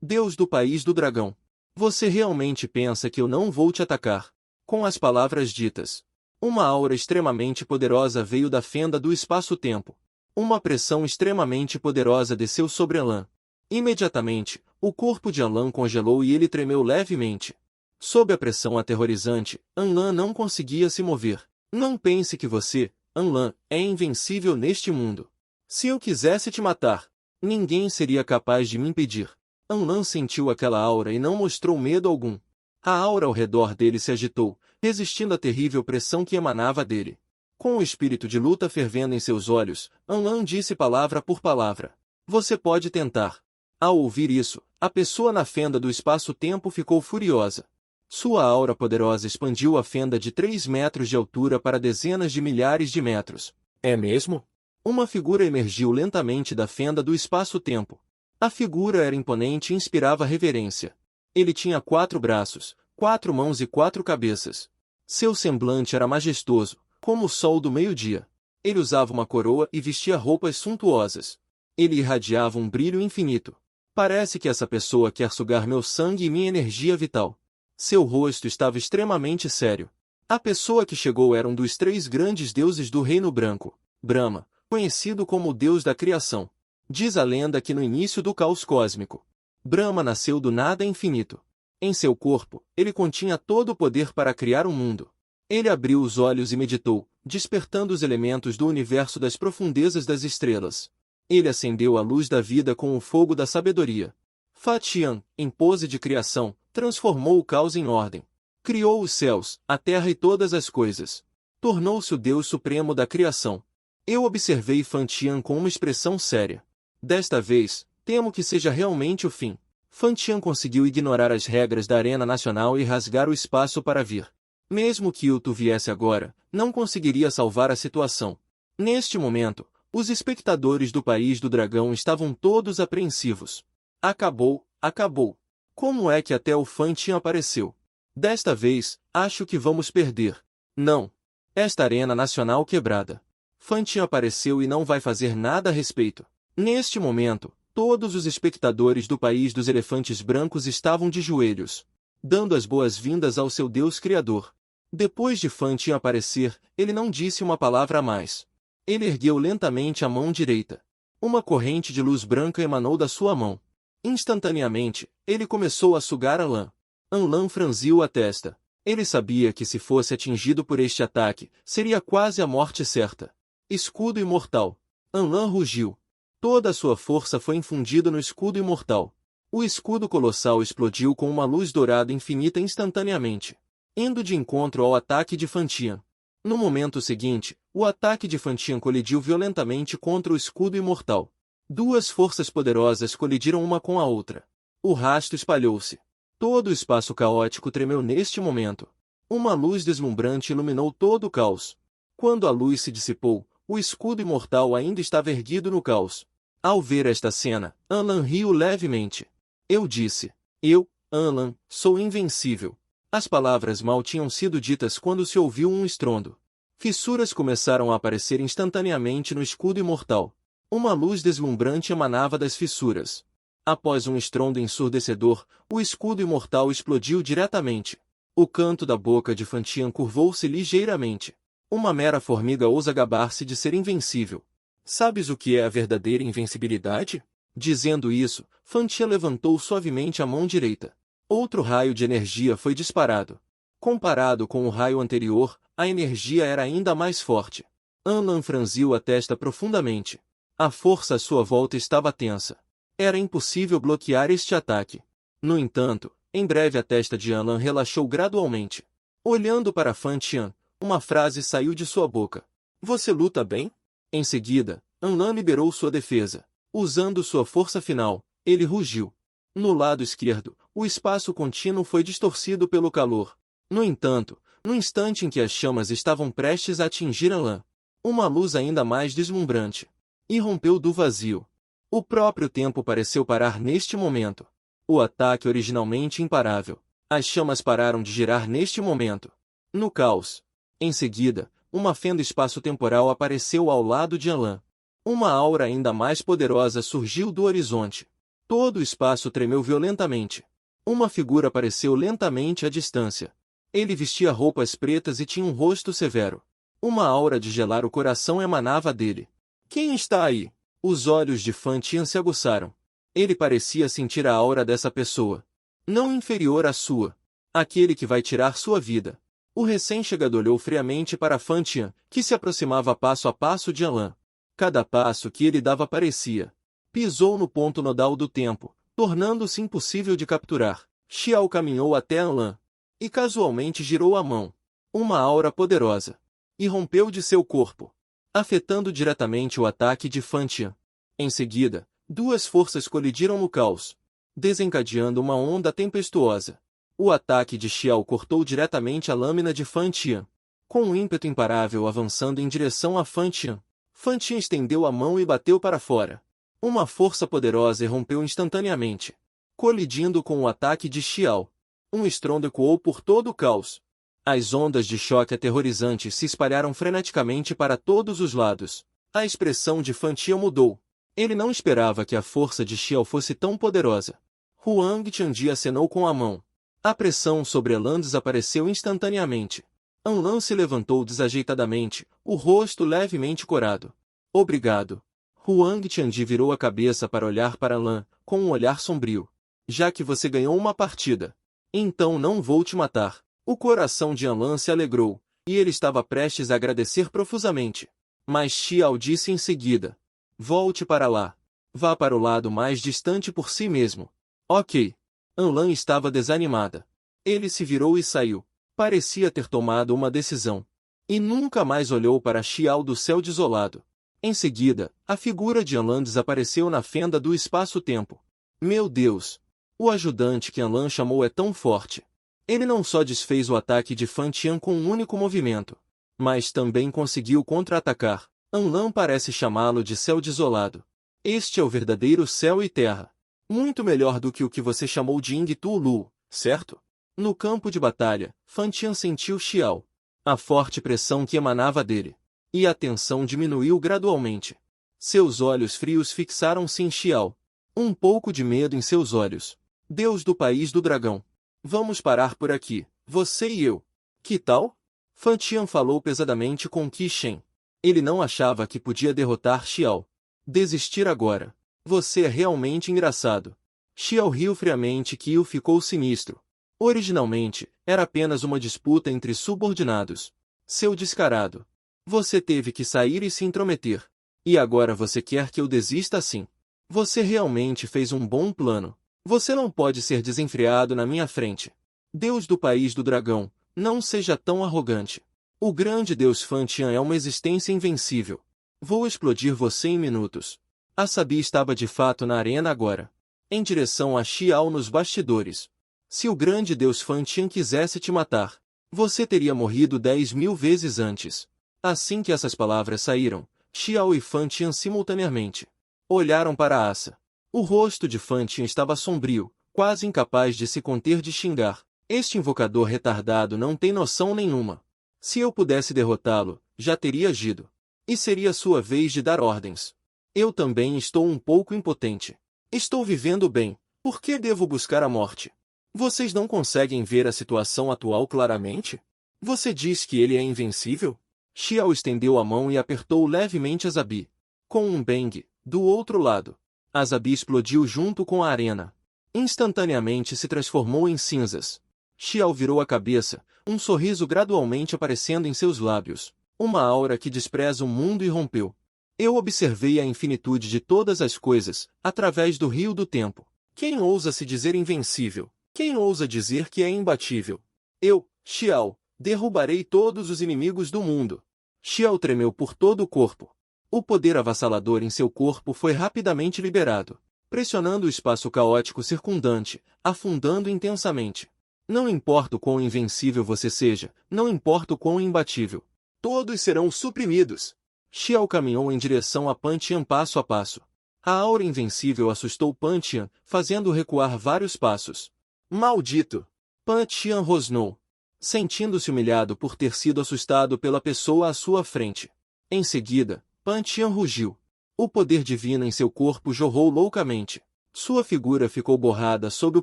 Deus do país do dragão. Você realmente pensa que eu não vou te atacar? Com as palavras ditas, uma aura extremamente poderosa veio da fenda do espaço-tempo. Uma pressão extremamente poderosa desceu sobre Anlan. Imediatamente, o corpo de Anlan congelou e ele tremeu levemente. Sob a pressão aterrorizante, Anlan não conseguia se mover. Não pense que você, Anlan, é invencível neste mundo. Se eu quisesse te matar, ninguém seria capaz de me impedir. Anlan sentiu aquela aura e não mostrou medo algum. A aura ao redor dele se agitou, resistindo à terrível pressão que emanava dele. Com o espírito de luta fervendo em seus olhos, Anlan disse palavra por palavra. Você pode tentar. Ao ouvir isso, a pessoa na fenda do espaço-tempo ficou furiosa. Sua aura poderosa expandiu a fenda de 3 metros de altura para dezenas de milhares de metros. É mesmo? Uma figura emergiu lentamente da fenda do espaço-tempo. A figura era imponente e inspirava reverência. Ele tinha 4 braços, 4 mãos e 4 cabeças. Seu semblante era majestoso, como o sol do meio-dia. Ele usava uma coroa e vestia roupas suntuosas. Ele irradiava um brilho infinito. Parece que essa pessoa quer sugar meu sangue e minha energia vital. Seu rosto estava extremamente sério. A pessoa que chegou era um dos 3 grandes deuses do Reino Branco, Brahma, conhecido como o deus da criação. Diz a lenda que no início do caos cósmico, Brahma nasceu do nada infinito. Em seu corpo, ele continha todo o poder para criar um mundo. Ele abriu os olhos e meditou, despertando os elementos do universo das profundezas das estrelas. Ele acendeu a luz da vida com o fogo da sabedoria. Fatian, em pose de criação, transformou o caos em ordem. Criou os céus, a terra e todas as coisas. Tornou-se o Deus supremo da criação. Eu observei Fantian com uma expressão séria. Desta vez, temo que seja realmente o fim. Fantian conseguiu ignorar as regras da Arena Nacional e rasgar o espaço para vir. Mesmo que Yutu viesse agora, não conseguiria salvar a situação. Neste momento, os espectadores do País do Dragão estavam todos apreensivos. Acabou, acabou. Como é que até o Fan Tian apareceu? Desta vez, acho que vamos perder. Não. Esta arena nacional quebrada. Fan Tian apareceu e não vai fazer nada a respeito. Neste momento, todos os espectadores do País dos Elefantes Brancos estavam de joelhos, dando as boas-vindas ao seu Deus Criador. Depois de Fan Tian aparecer, ele não disse uma palavra a mais. Ele ergueu lentamente a mão direita. Uma corrente de luz branca emanou da sua mão. Instantaneamente, ele começou a sugar Anlan. Anlan franziu a testa. Ele sabia que se fosse atingido por este ataque, seria quase a morte certa. Escudo imortal. Anlan rugiu. Toda a sua força foi infundida no escudo imortal. O escudo colossal explodiu com uma luz dourada infinita instantaneamente, indo de encontro ao ataque de Fan Tian. No momento seguinte, o ataque de Fan Tian colidiu violentamente contra o escudo imortal. Duas forças poderosas colidiram uma com a outra. O rasto espalhou-se. Todo o espaço caótico tremeu neste momento. Uma luz deslumbrante iluminou todo o caos. Quando a luz se dissipou, o escudo imortal ainda estava erguido no caos. Ao ver esta cena, Anlan riu levemente. Eu disse: eu, Anlan, sou invencível. As palavras mal tinham sido ditas quando se ouviu um estrondo. Fissuras começaram a aparecer instantaneamente no escudo imortal. Uma luz deslumbrante emanava das fissuras. Após um estrondo ensurdecedor, o escudo imortal explodiu diretamente. O canto da boca de Fan Tian curvou-se ligeiramente. Uma mera formiga ousa gabar-se de ser invencível. Sabes o que é a verdadeira invencibilidade? Dizendo isso, Fan Tian levantou suavemente a mão direita. Outro raio de energia foi disparado. Comparado com o raio anterior, a energia era ainda mais forte. Anlan franziu a testa profundamente. A força à sua volta estava tensa. Era impossível bloquear este ataque. No entanto, em breve a testa de Anlan relaxou gradualmente. Olhando para Fan Tian, uma frase saiu de sua boca. Você luta bem? Em seguida, Anlan liberou sua defesa. Usando sua força final, ele rugiu. No lado esquerdo, o espaço contínuo foi distorcido pelo calor. No entanto, no instante em que as chamas estavam prestes a atingir Anlan, uma luz ainda mais deslumbrante irrompeu do vazio. O próprio tempo pareceu parar neste momento. O ataque originalmente imparável. As chamas pararam de girar neste momento. No caos. Em seguida, uma fenda espaço-temporal apareceu ao lado de Anlan. Uma aura ainda mais poderosa surgiu do horizonte. Todo o espaço tremeu violentamente. Uma figura apareceu lentamente à distância. Ele vestia roupas pretas e tinha um rosto severo. Uma aura de gelar o coração emanava dele. Quem está aí? Os olhos de Fan Tian se aguçaram. Ele parecia sentir a aura dessa pessoa. Não inferior à sua. Aquele que vai tirar sua vida. O recém-chegado olhou friamente para Fan Tian, que se aproximava passo a passo de Anlan. Cada passo que ele dava parecia. Pisou no ponto nodal do tempo, tornando-se impossível de capturar. Xiao caminhou até Anlan e casualmente girou a mão. Uma aura poderosa irrompeu de seu corpo, afetando diretamente o ataque de Fan Tian. Em seguida, duas forças colidiram no caos, desencadeando uma onda tempestuosa. O ataque de Xiao cortou diretamente a lâmina de Fan Tian, com um ímpeto imparável avançando em direção a Fan Tian. Fan Tian estendeu a mão e bateu para fora. Uma força poderosa irrompeu instantaneamente, colidindo com o ataque de Xiao. Um estrondo ecoou por todo o caos. As ondas de choque aterrorizantes se espalharam freneticamente para todos os lados. A expressão de Fan Tian mudou. Ele não esperava que a força de Xiao fosse tão poderosa. Huang Tiandi acenou com a mão. A pressão sobre Anlan desapareceu instantaneamente. Anlan se levantou desajeitadamente, o rosto levemente corado. Obrigado. Huang Tiandi virou a cabeça para olhar para Anlan, com um olhar sombrio. Já que você ganhou uma partida, então não vou te matar. O coração de Anlan se alegrou, e ele estava prestes a agradecer profusamente. Mas Xiao disse em seguida: volte para lá. Vá para o lado mais distante por si mesmo. Ok. Anlan estava desanimada. Ele se virou e saiu. Parecia ter tomado uma decisão. E nunca mais olhou para Xiao do céu desolado. Em seguida, a figura de Anlan desapareceu na fenda do espaço-tempo. Meu Deus! O ajudante que Anlan chamou é tão forte. Ele não só desfez o ataque de Fan Tian com um único movimento, mas também conseguiu contra-atacar. Anlan parece chamá-lo de céu desolado. Este é o verdadeiro céu e terra. Muito melhor do que o que você chamou de Ying Tu Lu, certo? No campo de batalha, Fan Tian sentiu Xiao, a forte pressão que emanava dele, e a tensão diminuiu gradualmente. Seus olhos frios fixaram-se em Xiao. Um pouco de medo em seus olhos. Deus do país do dragão. Vamos parar por aqui, você e eu. Que tal? Fan Tian falou pesadamente com Qi Shen. Ele não achava que podia derrotar Xiao. Desistir agora. Você é realmente engraçado. Xiao riu friamente e Qi ficou sinistro. Originalmente, era apenas uma disputa entre subordinados. Seu descarado. Você teve que sair e se intrometer. E agora você quer que eu desista assim? Você realmente fez um bom plano. Você não pode ser desenfreado na minha frente. Deus do país do dragão, não seja tão arrogante. O grande Deus Fan Tian é uma existência invencível. Vou explodir você em minutos. A Sabi estava de fato na arena agora, em direção a Xiao nos bastidores. Se o grande Deus Fan Tian quisesse te matar, você teria morrido 10.000 vezes antes. Assim que essas palavras saíram, Xiao e Fan Tian simultaneamente olharam para Asa. O rosto de Fan Tian estava sombrio, quase incapaz de se conter de xingar. Este invocador retardado não tem noção nenhuma. Se eu pudesse derrotá-lo, já teria agido. E seria sua vez de dar ordens. Eu também estou um pouco impotente. Estou vivendo bem. Por que devo buscar a morte? Vocês não conseguem ver a situação atual claramente? Você diz que ele é invencível? Xiao estendeu a mão e apertou levemente Azabi. Com um bang, do outro lado, Azabi explodiu junto com a arena. Instantaneamente se transformou em cinzas. Xiao virou a cabeça, um sorriso gradualmente aparecendo em seus lábios. Uma aura que despreza o mundo irrompeu. Eu observei a infinitude de todas as coisas, através do rio do tempo. Quem ousa se dizer invencível? Quem ousa dizer que é imbatível? Eu, Xiao, derrubarei todos os inimigos do mundo. Xiao tremeu por todo o corpo. O poder avassalador em seu corpo foi rapidamente liberado, pressionando o espaço caótico circundante, afundando intensamente. Não importa o quão invencível você seja, não importa o quão imbatível. Todos serão suprimidos. Xiao caminhou em direção a Pan Tian passo a passo. A aura invencível assustou Pan Tian, fazendo recuar vários passos. Maldito! Pan Tian rosnou, sentindo-se humilhado por ter sido assustado pela pessoa à sua frente. Em seguida, Pan Tian rugiu. O poder divino em seu corpo jorrou loucamente. Sua figura ficou borrada sob o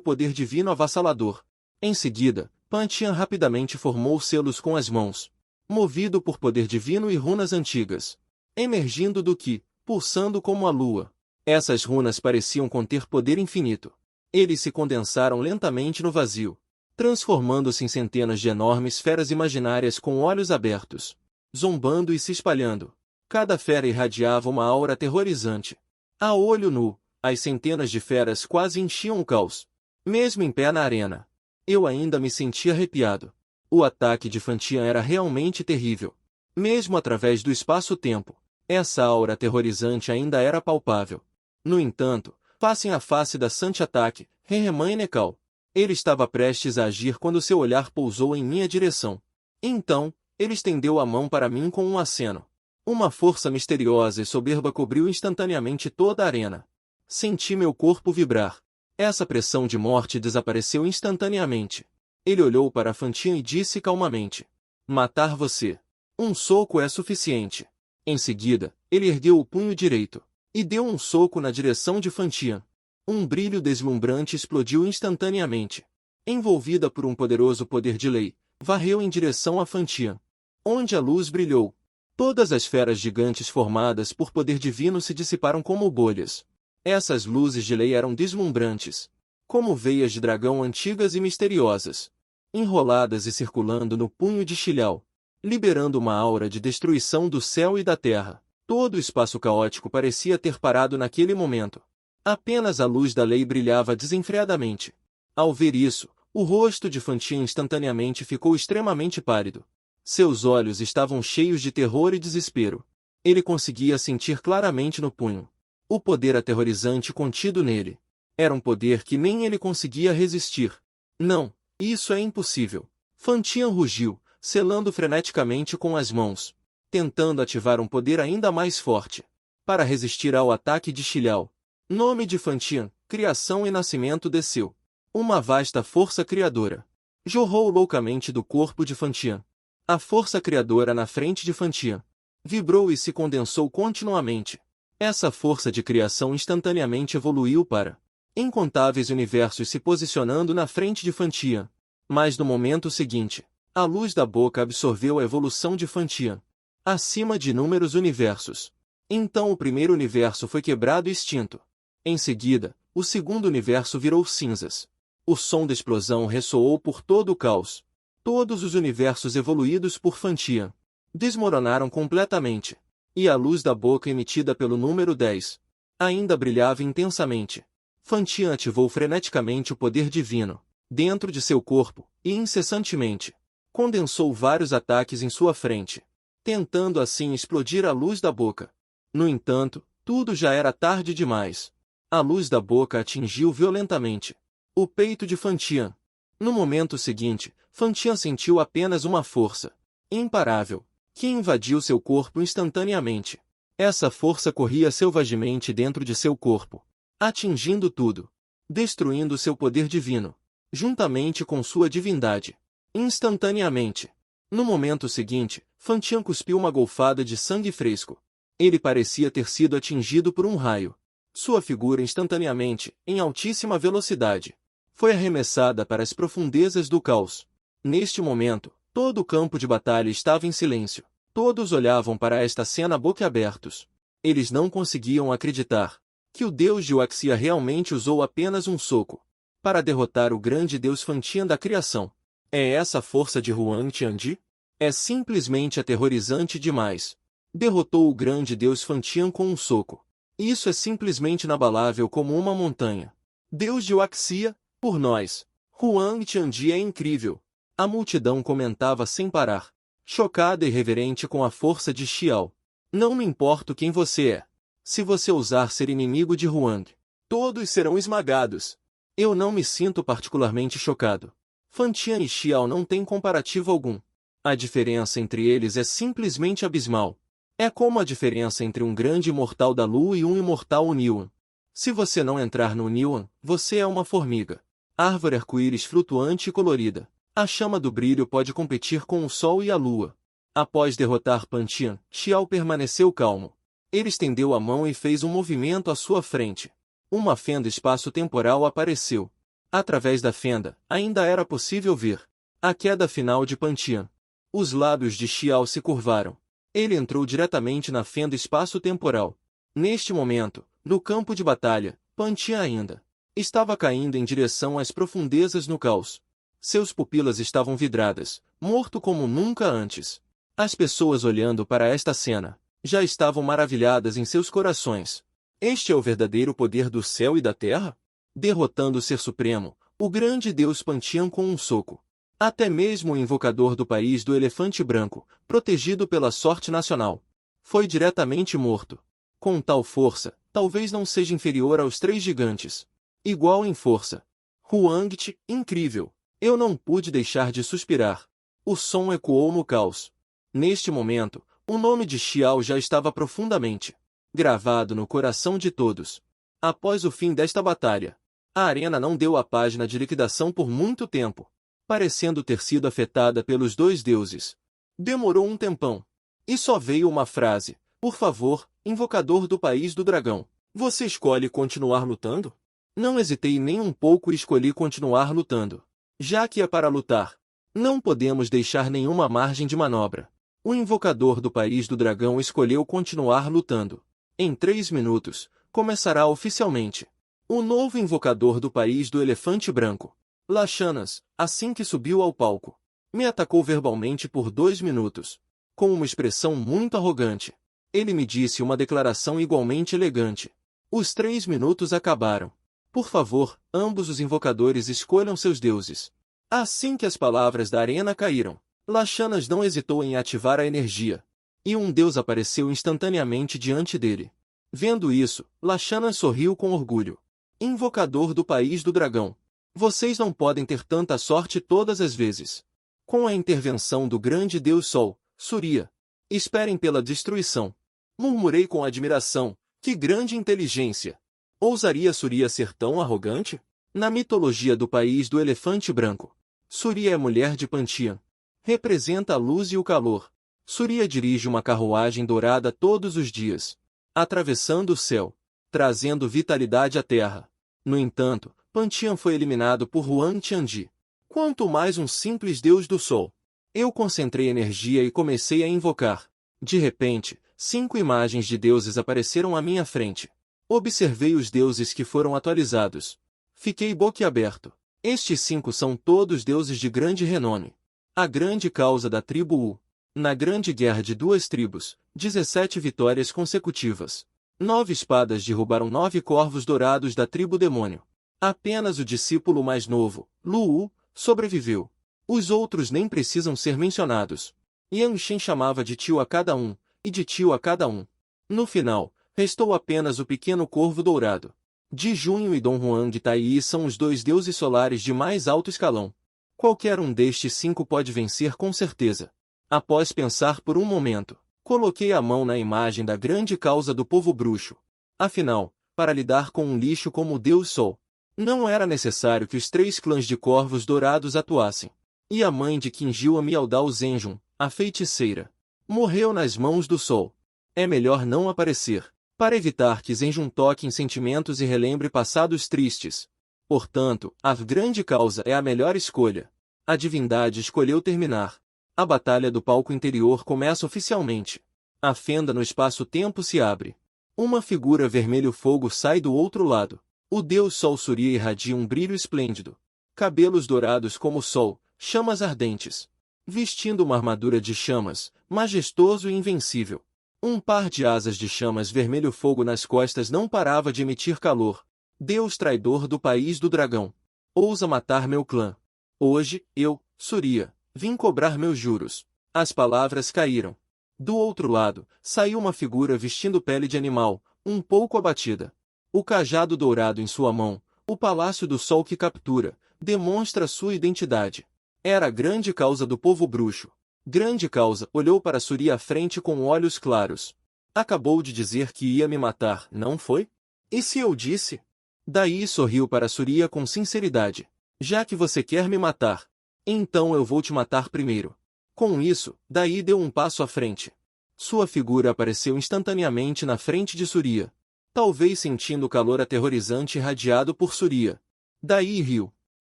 poder divino avassalador. Em seguida, Pan Tian rapidamente formou selos com as mãos, movido por poder divino e runas antigas, emergindo do Qi, pulsando como a lua. Essas runas pareciam conter poder infinito. Eles se condensaram lentamente no vazio, transformando-se em centenas de enormes feras imaginárias com olhos abertos, zombando e se espalhando. Cada fera irradiava uma aura aterrorizante. A olho nu, as centenas de feras quase enchiam o caos. Mesmo em pé na arena, eu ainda me sentia arrepiado. O ataque de Fan Tian era realmente terrível. Mesmo através do espaço-tempo, essa aura aterrorizante ainda era palpável. No entanto, face a face da Santi-ataque, Renreman Nekal. Ele estava prestes a agir quando seu olhar pousou em minha direção. Então, ele estendeu a mão para mim com um aceno. Uma força misteriosa e soberba cobriu instantaneamente toda a arena. Senti meu corpo vibrar. Essa pressão de morte desapareceu instantaneamente. Ele olhou para Fan Tian e disse calmamente: matar você. Um soco é suficiente. Em seguida, ele ergueu o punho direito e deu um soco na direção de Fan Tian. Um brilho deslumbrante explodiu instantaneamente. Envolvida por um poderoso poder de lei, varreu em direção a Fan Tian. Onde a luz brilhou, todas as feras gigantes formadas por poder divino se dissiparam como bolhas. Essas luzes de lei eram deslumbrantes, como veias de dragão antigas e misteriosas, enroladas e circulando no punho de Xiao, liberando uma aura de destruição do céu e da terra. Todo o espaço caótico parecia ter parado naquele momento. Apenas a luz da lei brilhava desenfreadamente. Ao ver isso, o rosto de Fan Tian instantaneamente ficou extremamente pálido. Seus olhos estavam cheios de terror e desespero. Ele conseguia sentir claramente no punho o poder aterrorizante contido nele. Era um poder que nem ele conseguia resistir. Não, Isso é impossível. Fantian rugiu, selando freneticamente com as mãos, tentando ativar um poder ainda mais forte, para resistir ao ataque de Xiliao. Nome de Fantian, criação e nascimento desceu. Uma vasta força criadora jorrou loucamente do corpo de Fantian. A força criadora na frente de Fantian vibrou e se condensou continuamente. Essa força de criação instantaneamente evoluiu para incontáveis universos se posicionando na frente de Fantian. Mas no momento seguinte, a luz da boca absorveu a evolução de Fantian, acima de inúmeros universos. Então o primeiro universo foi quebrado e extinto. Em seguida, o segundo universo virou cinzas. O som da explosão ressoou por todo o caos. Todos os universos evoluídos por Fantian desmoronaram completamente. E a luz da boca emitida pelo número 10 ainda brilhava intensamente. Fantian ativou freneticamente o poder divino dentro de seu corpo e incessantemente condensou vários ataques em sua frente, tentando assim explodir a luz da boca. No entanto, tudo já era tarde demais. A luz da boca atingiu violentamente o peito de Fantian. No momento seguinte, Fantian sentiu apenas uma força imparável que invadiu seu corpo instantaneamente. Essa força corria selvagemente dentro de seu corpo, atingindo tudo, destruindo seu poder divino, juntamente com sua divindade. Instantaneamente. No momento seguinte, Fantian cuspiu uma golfada de sangue fresco. Ele parecia ter sido atingido por um raio. Sua figura instantaneamente, em altíssima velocidade, foi arremessada para as profundezas do caos. Neste momento, todo o campo de batalha estava em silêncio. Todos olhavam para esta cena boquiabertos. Eles não conseguiam acreditar que o deus de Huaxia realmente usou apenas um soco para derrotar o grande deus Fantian da criação. É essa a força de Huang Tianji? É simplesmente aterrorizante demais. Derrotou o grande deus Fantian com um soco. Isso é simplesmente inabalável como uma montanha. Deus de Huaxia, por nós. Huang Tianji é incrível. A multidão comentava sem parar, chocada e reverente com a força de Xiao. Não me importo quem você é. Se você ousar ser inimigo de Huang, todos serão esmagados. Eu não me sinto particularmente chocado. Fantian e Xiao não têm comparativo algum. A diferença entre eles é simplesmente abismal. É como a diferença entre um grande imortal da Lua e um imortal Uniwan. Se você não entrar no Uniwan, você é uma formiga. Árvore arco-íris flutuante e colorida. A chama do brilho pode competir com o Sol e a Lua. Após derrotar Fantian, Xiao permaneceu calmo. Ele estendeu a mão e fez um movimento à sua frente. Uma fenda espaço-temporal apareceu. Através da fenda, ainda era possível ver a queda final de Fantian. Os lábios de Xiao se curvaram. Ele entrou diretamente na fenda espaço-temporal. Neste momento, no campo de batalha, Fantian ainda estava caindo em direção às profundezas no caos. Seus pupilas estavam vidradas, morto como nunca antes. As pessoas olhando para esta cena já estavam maravilhadas em seus corações. Este é o verdadeiro poder do céu e da terra? Derrotando o Ser Supremo, o grande deus Fantian com um soco. Até mesmo o invocador do país do elefante branco, protegido pela sorte nacional, foi diretamente morto. Com tal força, talvez não seja inferior aos 3 gigantes. Igual em força. Huangti, incrível. Eu não pude deixar de suspirar. O som ecoou no caos. Neste momento, o nome de Xiao já estava profundamente gravado no coração de todos. Após o fim desta batalha, a arena não deu a página de liquidação por muito tempo, parecendo ter sido afetada pelos 2 deuses. Demorou um tempão. E só veio uma frase: por favor, invocador do país do dragão, você escolhe continuar lutando? Não hesitei nem um pouco e escolhi continuar lutando. Já que é para lutar, não podemos deixar nenhuma margem de manobra. O invocador do país do dragão escolheu continuar lutando. Em 3 minutos, começará oficialmente o novo invocador do país do elefante branco. Lachanas, assim que subiu ao palco, me atacou verbalmente por 2 minutos. Com uma expressão muito arrogante, ele me disse uma declaração igualmente elegante. Os 3 minutos acabaram. Por favor, ambos os invocadores escolham seus deuses. Assim que as palavras da arena caíram, Lachanas não hesitou em ativar a energia. E um deus apareceu instantaneamente diante dele. Vendo isso, Lachanas sorriu com orgulho. Invocador do país do dragão. Vocês não podem ter tanta sorte todas as vezes. Com a intervenção do grande Deus Sol, Surya, esperem pela destruição. Murmurei com admiração, que grande inteligência! Ousaria Surya ser tão arrogante? Na mitologia do país do elefante branco, Surya é mulher de Pantian. Representa a luz e o calor. Surya dirige uma carruagem dourada todos os dias, atravessando o céu, trazendo vitalidade à terra. No entanto, Pantian foi eliminado por Huang Tianji. Quanto mais um simples deus do sol. Eu concentrei energia e comecei a invocar. De repente, 5 imagens de deuses apareceram à minha frente. Observei os deuses que foram atualizados. Fiquei boquiaberto. Estes 5 são todos deuses de grande renome. A grande causa da tribo U. Na grande guerra de 2 tribos, 17 vitórias consecutivas. 9 espadas derrubaram 9 corvos dourados da tribo demônio. Apenas o discípulo mais novo, Lu, sobreviveu. Os outros nem precisam ser mencionados. Yang Shen chamava de tio a cada um, e de tio a cada um. No final, restou apenas o pequeno corvo dourado. Di Junho e Dom Juan de Tai são os 2 deuses solares de mais alto escalão. Qualquer um destes 5 pode vencer com certeza. Após pensar por um momento, coloquei a mão na imagem da grande causa do povo bruxo. Afinal, para lidar com um lixo como o Deus Sol, não era necessário que os 3 clãs de corvos dourados atuassem. E a mãe de Kinjil Mialdao Zenjun, a feiticeira, morreu nas mãos do Sol. É melhor não aparecer, para evitar que Zenjun toque em sentimentos e relembre passados tristes. Portanto, a grande causa é a melhor escolha. A divindade escolheu terminar. A batalha do palco interior começa oficialmente. A fenda no espaço-tempo se abre. Uma figura vermelho-fogo sai do outro lado. O Deus Sol Surya irradia um brilho esplêndido. Cabelos dourados como o sol, chamas ardentes. Vestindo uma armadura de chamas, majestoso e invencível. Um par de asas de chamas vermelho-fogo nas costas não parava de emitir calor. Deus traidor do país do dragão. Ousa matar meu clã. Hoje, eu, Surya, vim cobrar meus juros. As palavras caíram. Do outro lado, saiu uma figura vestindo pele de animal, um pouco abatida. O cajado dourado em sua mão, o palácio do sol que captura, demonstra sua identidade. Era a grande causa do povo bruxo. Grande causa olhou para Surya à frente com olhos claros. Acabou de dizer que ia me matar, não foi? E se eu disse? Daí sorriu para Surya com sinceridade. Já que você quer me matar, então eu vou te matar primeiro. Com isso, Daí deu um passo à frente. Sua figura apareceu instantaneamente na frente de Surya. Talvez sentindo o calor aterrorizante irradiado por Surya. Daí riu.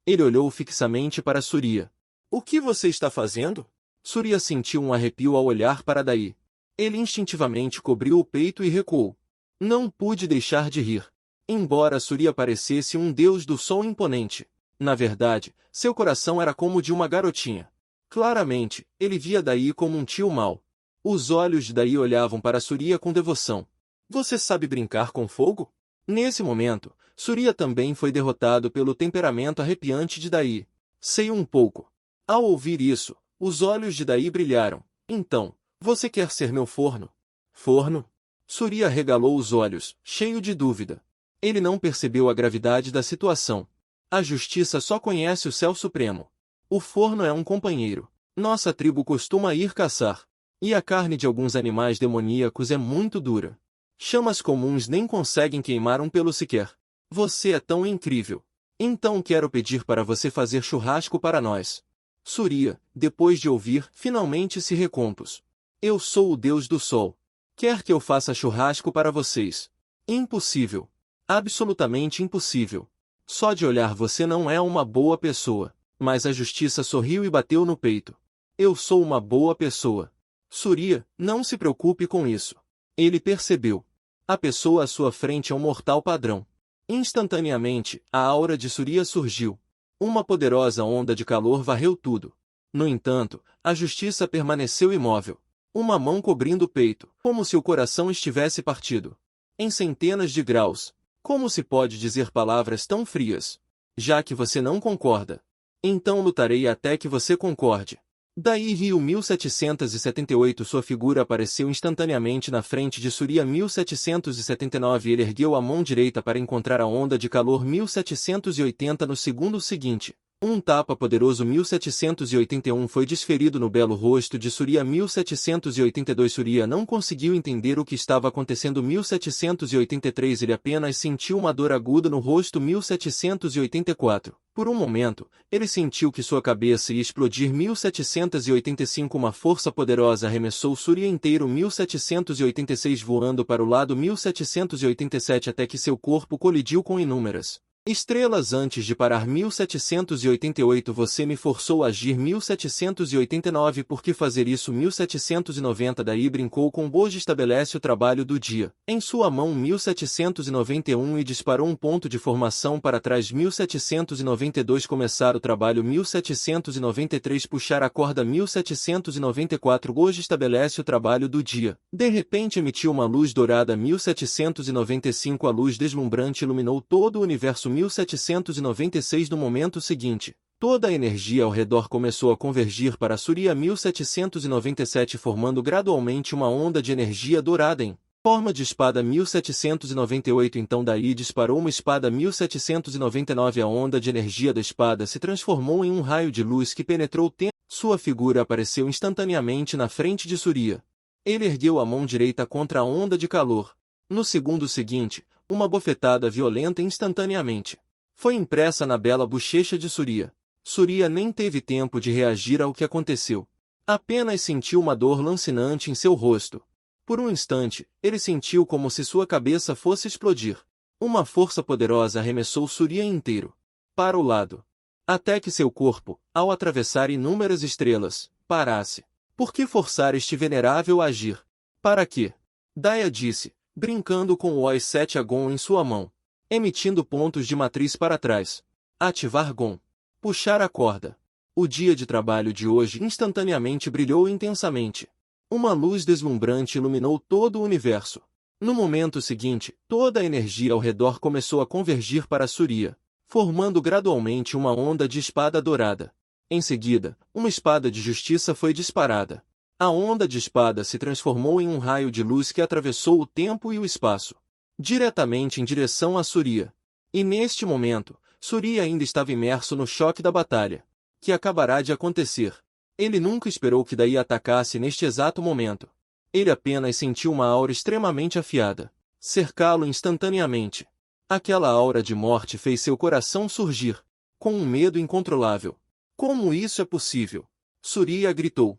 Ele olhou fixamente para Surya. O que você está fazendo? Surya sentiu um arrepio ao olhar para Daí. Ele instintivamente cobriu o peito e recuou. Não pude deixar de rir. Embora Surya parecesse um deus do sol imponente, na verdade, seu coração era como o de uma garotinha. Claramente, ele via Daí como um tio mau. Os olhos de Daí olhavam para Surya com devoção. Você sabe brincar com fogo? Nesse momento, Surya também foi derrotado pelo temperamento arrepiante de Daí. Sei um pouco. Ao ouvir isso, os olhos de Daí brilharam. Então, você quer ser meu forno? Forno? Surya regalou os olhos, cheio de dúvida. Ele não percebeu a gravidade da situação. A justiça só conhece o céu supremo. O forno é um companheiro. Nossa tribo costuma ir caçar. E a carne de alguns animais demoníacos é muito dura. Chamas comuns nem conseguem queimar um pelo sequer. Você é tão incrível. Então quero pedir para você fazer churrasco para nós. Surya, depois de ouvir, finalmente se recompôs. Eu sou o Deus do Sol. Quer que eu faça churrasco para vocês? Impossível. Absolutamente impossível. Só de olhar você não é uma boa pessoa. Mas a justiça sorriu e bateu no peito. Eu sou uma boa pessoa. Surya, não se preocupe com isso. Ele percebeu. A pessoa à sua frente é um mortal padrão. Instantaneamente, a aura de Surya surgiu. Uma poderosa onda de calor varreu tudo. No entanto, a justiça permaneceu imóvel. Uma mão cobrindo o peito, como se o coração estivesse partido. Em centenas de graus. Como se pode dizer palavras tão frias? Já que você não concorda. Então lutarei até que você concorde. Daí Rio 1778 sua figura apareceu instantaneamente na frente de Surya 1779 ele ergueu a mão direita para encontrar a onda de calor 1780 no segundo seguinte. Um tapa poderoso 1781 foi desferido no belo rosto de Surya 1782 Surya não conseguiu entender o que estava acontecendo 1783 ele apenas sentiu uma dor aguda no rosto 1784. Por um momento, ele sentiu que sua cabeça ia explodir 1785 uma força poderosa arremessou Surya inteiro 1786 voando para o lado 1787 até que seu corpo colidiu com inúmeras estrelas antes de parar 1788 você me forçou a agir 1789 por que fazer isso 1790 daí brincou com Boji estabelece o trabalho do dia. Em sua mão 1791 e disparou um ponto de formação para trás 1792 começar o trabalho 1793 puxar a corda 1794 Boji estabelece o trabalho do dia. De repente emitiu uma luz dourada 1795 a luz deslumbrante iluminou todo o universo 1796 no momento seguinte, toda a energia ao redor começou a convergir para Surya 1797 formando gradualmente uma onda de energia dourada em forma de espada 1798 então daí disparou uma espada 1799 a onda de energia da espada se transformou em um raio de luz que penetrou o tempo. Sua figura apareceu instantaneamente na frente de Surya. Ele ergueu a mão direita contra a onda de calor. No segundo seguinte, uma bofetada violenta instantaneamente foi impressa na bela bochecha de Surya. Surya nem teve tempo de reagir ao que aconteceu. Apenas sentiu uma dor lancinante em seu rosto. Por um instante, ele sentiu como se sua cabeça fosse explodir. Uma força poderosa arremessou Surya inteiro para o lado, até que seu corpo, ao atravessar inúmeras estrelas, parasse. Por que forçar este venerável a agir? Para quê? Daya disse, brincando com o OS7 Agon em sua mão, emitindo pontos de matriz para trás. Ativar Gon. Puxar a corda. O dia de trabalho de hoje instantaneamente brilhou intensamente. Uma luz deslumbrante iluminou todo o universo. No momento seguinte, toda a energia ao redor começou a convergir para Surya, formando gradualmente uma onda de espada dourada. Em seguida, uma espada de justiça foi disparada. A onda de espada se transformou em um raio de luz que atravessou o tempo e o espaço, diretamente em direção a Surya. E neste momento, Surya ainda estava imerso no choque da batalha, que acabará de acontecer. Ele nunca esperou que Dai atacasse neste exato momento. Ele apenas sentiu uma aura extremamente afiada cercá-lo instantaneamente. Aquela aura de morte fez seu coração surgir, com um medo incontrolável. Como isso é possível? Surya gritou.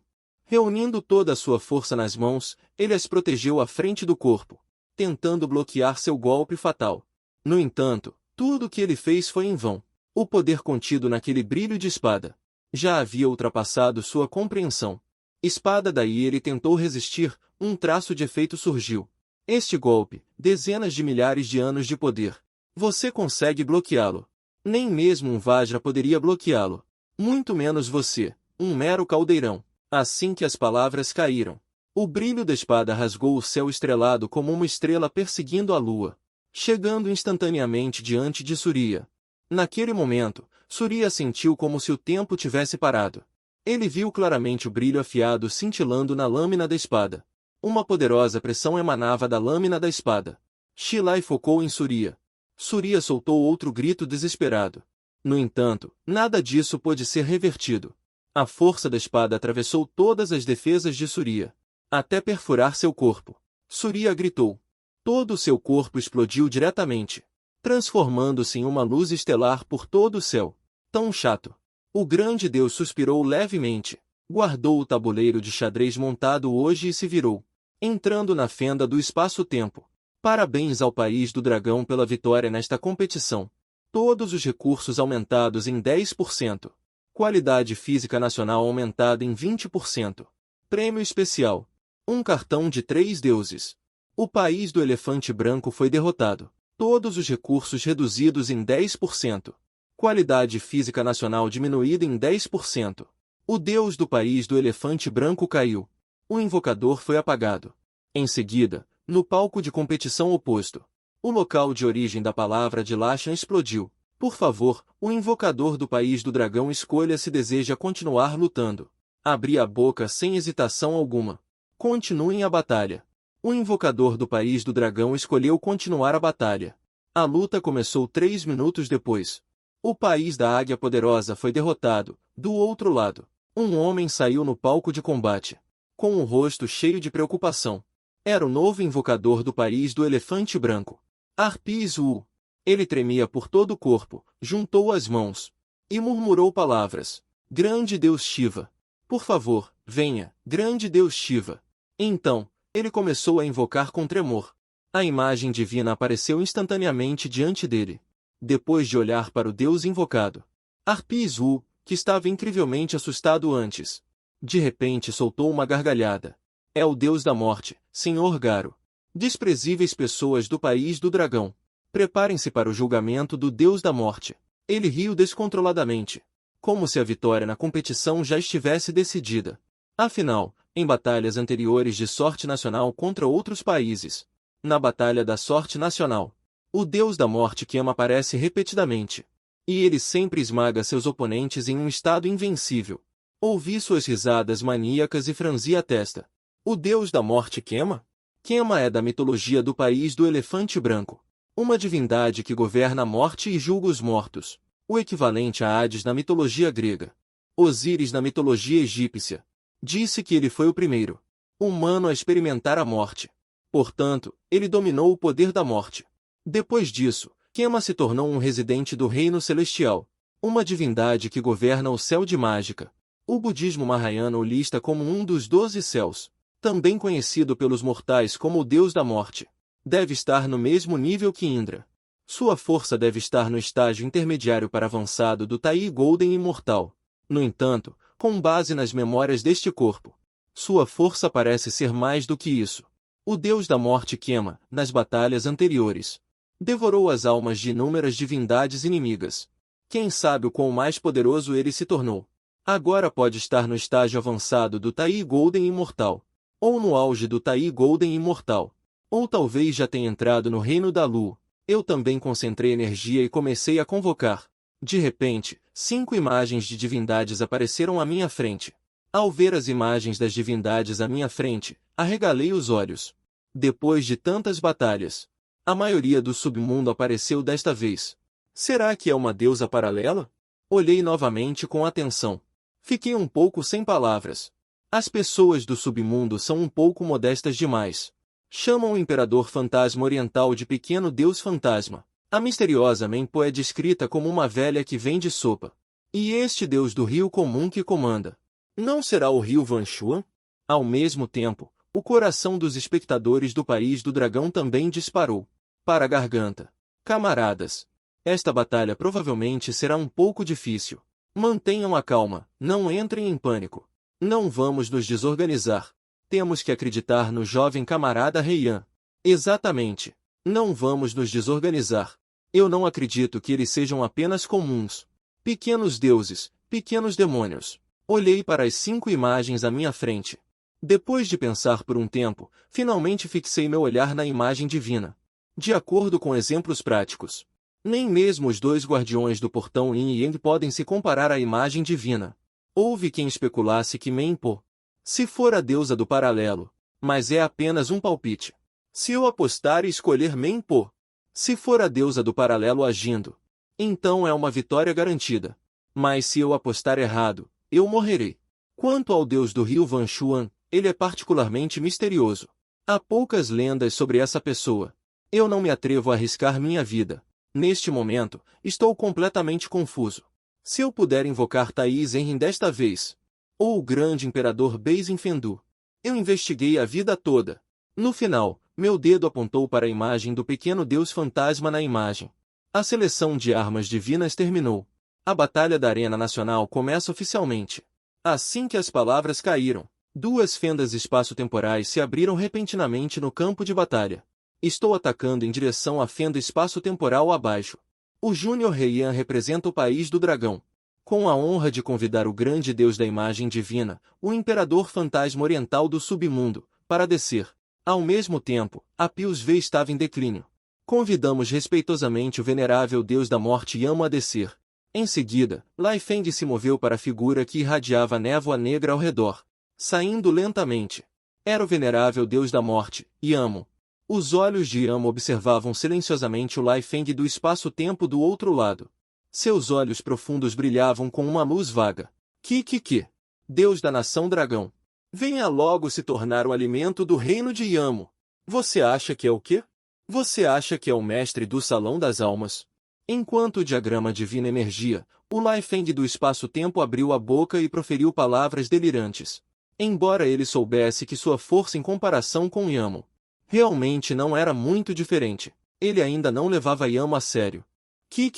Reunindo toda a sua força nas mãos, ele as protegeu à frente do corpo, tentando bloquear seu golpe fatal. No entanto, tudo o que ele fez foi em vão. O poder contido naquele brilho de espada já havia ultrapassado sua compreensão. Espada daí ele tentou resistir, um traço de efeito surgiu. Este golpe, dezenas de milhares de anos de poder. Você consegue bloqueá-lo. Nem mesmo um Vajra poderia bloqueá-lo. Muito menos você, um mero caldeirão. Assim que as palavras caíram, o brilho da espada rasgou o céu estrelado como uma estrela perseguindo a lua, chegando instantaneamente diante de Surya. Naquele momento, Surya sentiu como se o tempo tivesse parado. Ele viu claramente o brilho afiado cintilando na lâmina da espada. Uma poderosa pressão emanava da lâmina da espada. Shilai focou em Surya. Surya soltou outro grito desesperado. No entanto, nada disso pôde ser revertido. A força da espada atravessou todas as defesas de Surya, até perfurar seu corpo. Surya gritou. Todo o seu corpo explodiu diretamente, transformando-se em uma luz estelar por todo o céu. Tão chato. O grande deus suspirou levemente, guardou o tabuleiro de xadrez montado hoje e se virou, entrando na fenda do espaço-tempo. Parabéns ao país do dragão pela vitória nesta competição. Todos os recursos aumentados em 10%. Qualidade física nacional aumentada em 20%. Prêmio especial. Um cartão de 3 deuses. O país do elefante branco foi derrotado. Todos os recursos reduzidos em 10%. Qualidade física nacional diminuída em 10%. O deus do país do elefante branco caiu. O invocador foi apagado. Em seguida, no palco de competição oposto, o local de origem da palavra de Lachan explodiu. Por favor, o invocador do país do dragão escolha se deseja continuar lutando. Abri a boca sem hesitação alguma. Continuem a batalha. O invocador do país do dragão escolheu continuar a batalha. A luta começou 3 minutos depois. O país da águia poderosa foi derrotado. Do outro lado, um homem saiu no palco de combate, com o rosto cheio de preocupação. Era o novo invocador do país do elefante branco. Arpizu. Ele tremia por todo o corpo, juntou as mãos e murmurou palavras. Grande Deus Shiva. Por favor, venha, grande Deus Shiva. Então, ele começou a invocar com tremor. A imagem divina apareceu instantaneamente diante dele. Depois de olhar para o Deus invocado, Arpizu, que estava incrivelmente assustado antes, de repente soltou uma gargalhada. É o Deus da morte, Senhor Garo. Desprezíveis pessoas do país do dragão. Preparem-se para o julgamento do Deus da morte. Ele riu descontroladamente, como se a vitória na competição já estivesse decidida. Afinal, em batalhas anteriores de sorte nacional contra outros países, na Batalha da Sorte Nacional, o Deus da Morte Kema aparece repetidamente. E ele sempre esmaga seus oponentes em um estado invencível. Ouvi suas risadas maníacas e franzi a testa. O Deus da Morte Kema? Kema é da mitologia do país do elefante branco. Uma divindade que governa a morte e julga os mortos. O equivalente a Hades na mitologia grega. Osíris na mitologia egípcia. Disse que ele foi o primeiro humano a experimentar a morte. Portanto, ele dominou o poder da morte. Depois disso, Kema se tornou um residente do Reino Celestial, uma divindade que governa o céu de mágica. O budismo Mahayana o lista como um dos 12 céus, também conhecido pelos mortais como o Deus da Morte. Deve estar no mesmo nível que Indra. Sua força deve estar no estágio intermediário para avançado do Tai Golden Imortal. No entanto, com base nas memórias deste corpo, sua força parece ser mais do que isso. O Deus da Morte Kema, nas batalhas anteriores, devorou as almas de inúmeras divindades inimigas. Quem sabe o quão mais poderoso ele se tornou. Agora pode estar no estágio avançado do Tai Golden Imortal, ou no auge do Tai Golden Imortal, ou talvez já tenha entrado no Reino da Lua. Eu também concentrei energia e comecei a convocar. De repente, 5 imagens de divindades apareceram à minha frente. Ao ver as imagens das divindades à minha frente, arregalei os olhos. Depois de tantas batalhas, a maioria do submundo apareceu desta vez. Será que é uma deusa paralela? Olhei novamente com atenção. Fiquei um pouco sem palavras. As pessoas do submundo são um pouco modestas demais. Chamam o Imperador Fantasma Oriental de Pequeno Deus Fantasma. A misteriosa Menpo é descrita como uma velha que vende sopa. E este deus do rio comum que comanda, não será o rio Vanshuan? Ao mesmo tempo, o coração dos espectadores do país do dragão também disparou para a garganta. Camaradas, esta batalha provavelmente será um pouco difícil. Mantenham a calma, não entrem em pânico. Não vamos nos desorganizar. Temos que acreditar no jovem camarada Heian. Exatamente. Não vamos nos desorganizar. Eu não acredito que eles sejam apenas comuns. Pequenos deuses, pequenos demônios. Olhei para as 5 imagens à minha frente. Depois de pensar por um tempo, finalmente fixei meu olhar na imagem divina. De acordo com exemplos práticos, nem mesmo os 2 guardiões do portão Yin e Yang podem se comparar à imagem divina. Houve quem especulasse que Menpo, se for a deusa do paralelo, mas é apenas um palpite. Se eu apostar e escolher Menpo, se for a deusa do paralelo agindo, então é uma vitória garantida. Mas se eu apostar errado, eu morrerei. Quanto ao deus do rio Vanshuan, ele é particularmente misterioso. Há poucas lendas sobre essa pessoa. Eu não me atrevo a arriscar minha vida. Neste momento, estou completamente confuso. Se eu puder invocar Thaís Henry desta vez, ou o grande imperador Bezin Fendu, eu investiguei a vida toda. No final, meu dedo apontou para a imagem do pequeno deus fantasma na imagem. A seleção de armas divinas terminou. A batalha da Arena Nacional começa oficialmente. Assim que as palavras caíram, 2 fendas espaço-temporais se abriram repentinamente no campo de batalha. Estou atacando em direção à fenda espaço-temporal abaixo. O Júnior Heian representa o país do dragão. Com a honra de convidar o grande deus da imagem divina, o imperador fantasma oriental do submundo, para descer. Ao mesmo tempo, a Pius V estava em declínio. Convidamos respeitosamente o venerável deus da morte Yama a descer. Em seguida, Lai Feng se moveu para a figura que irradiava névoa negra ao redor, saindo lentamente. Era o venerável deus da morte, Yamo. Os olhos de Yamo observavam silenciosamente o Lai Feng do espaço-tempo do outro lado. Seus olhos profundos brilhavam com uma luz vaga. Que? Deus da nação dragão. Venha logo se tornar o alimento do reino de Yamo. Você acha que é o quê? Você acha que é o mestre do Salão das Almas? Enquanto o diagrama divino emergia, o Lai Feng do espaço-tempo abriu a boca e proferiu palavras delirantes. Embora ele soubesse que sua força em comparação com Yamo realmente não era muito diferente, ele ainda não levava Yamo a sério. Que?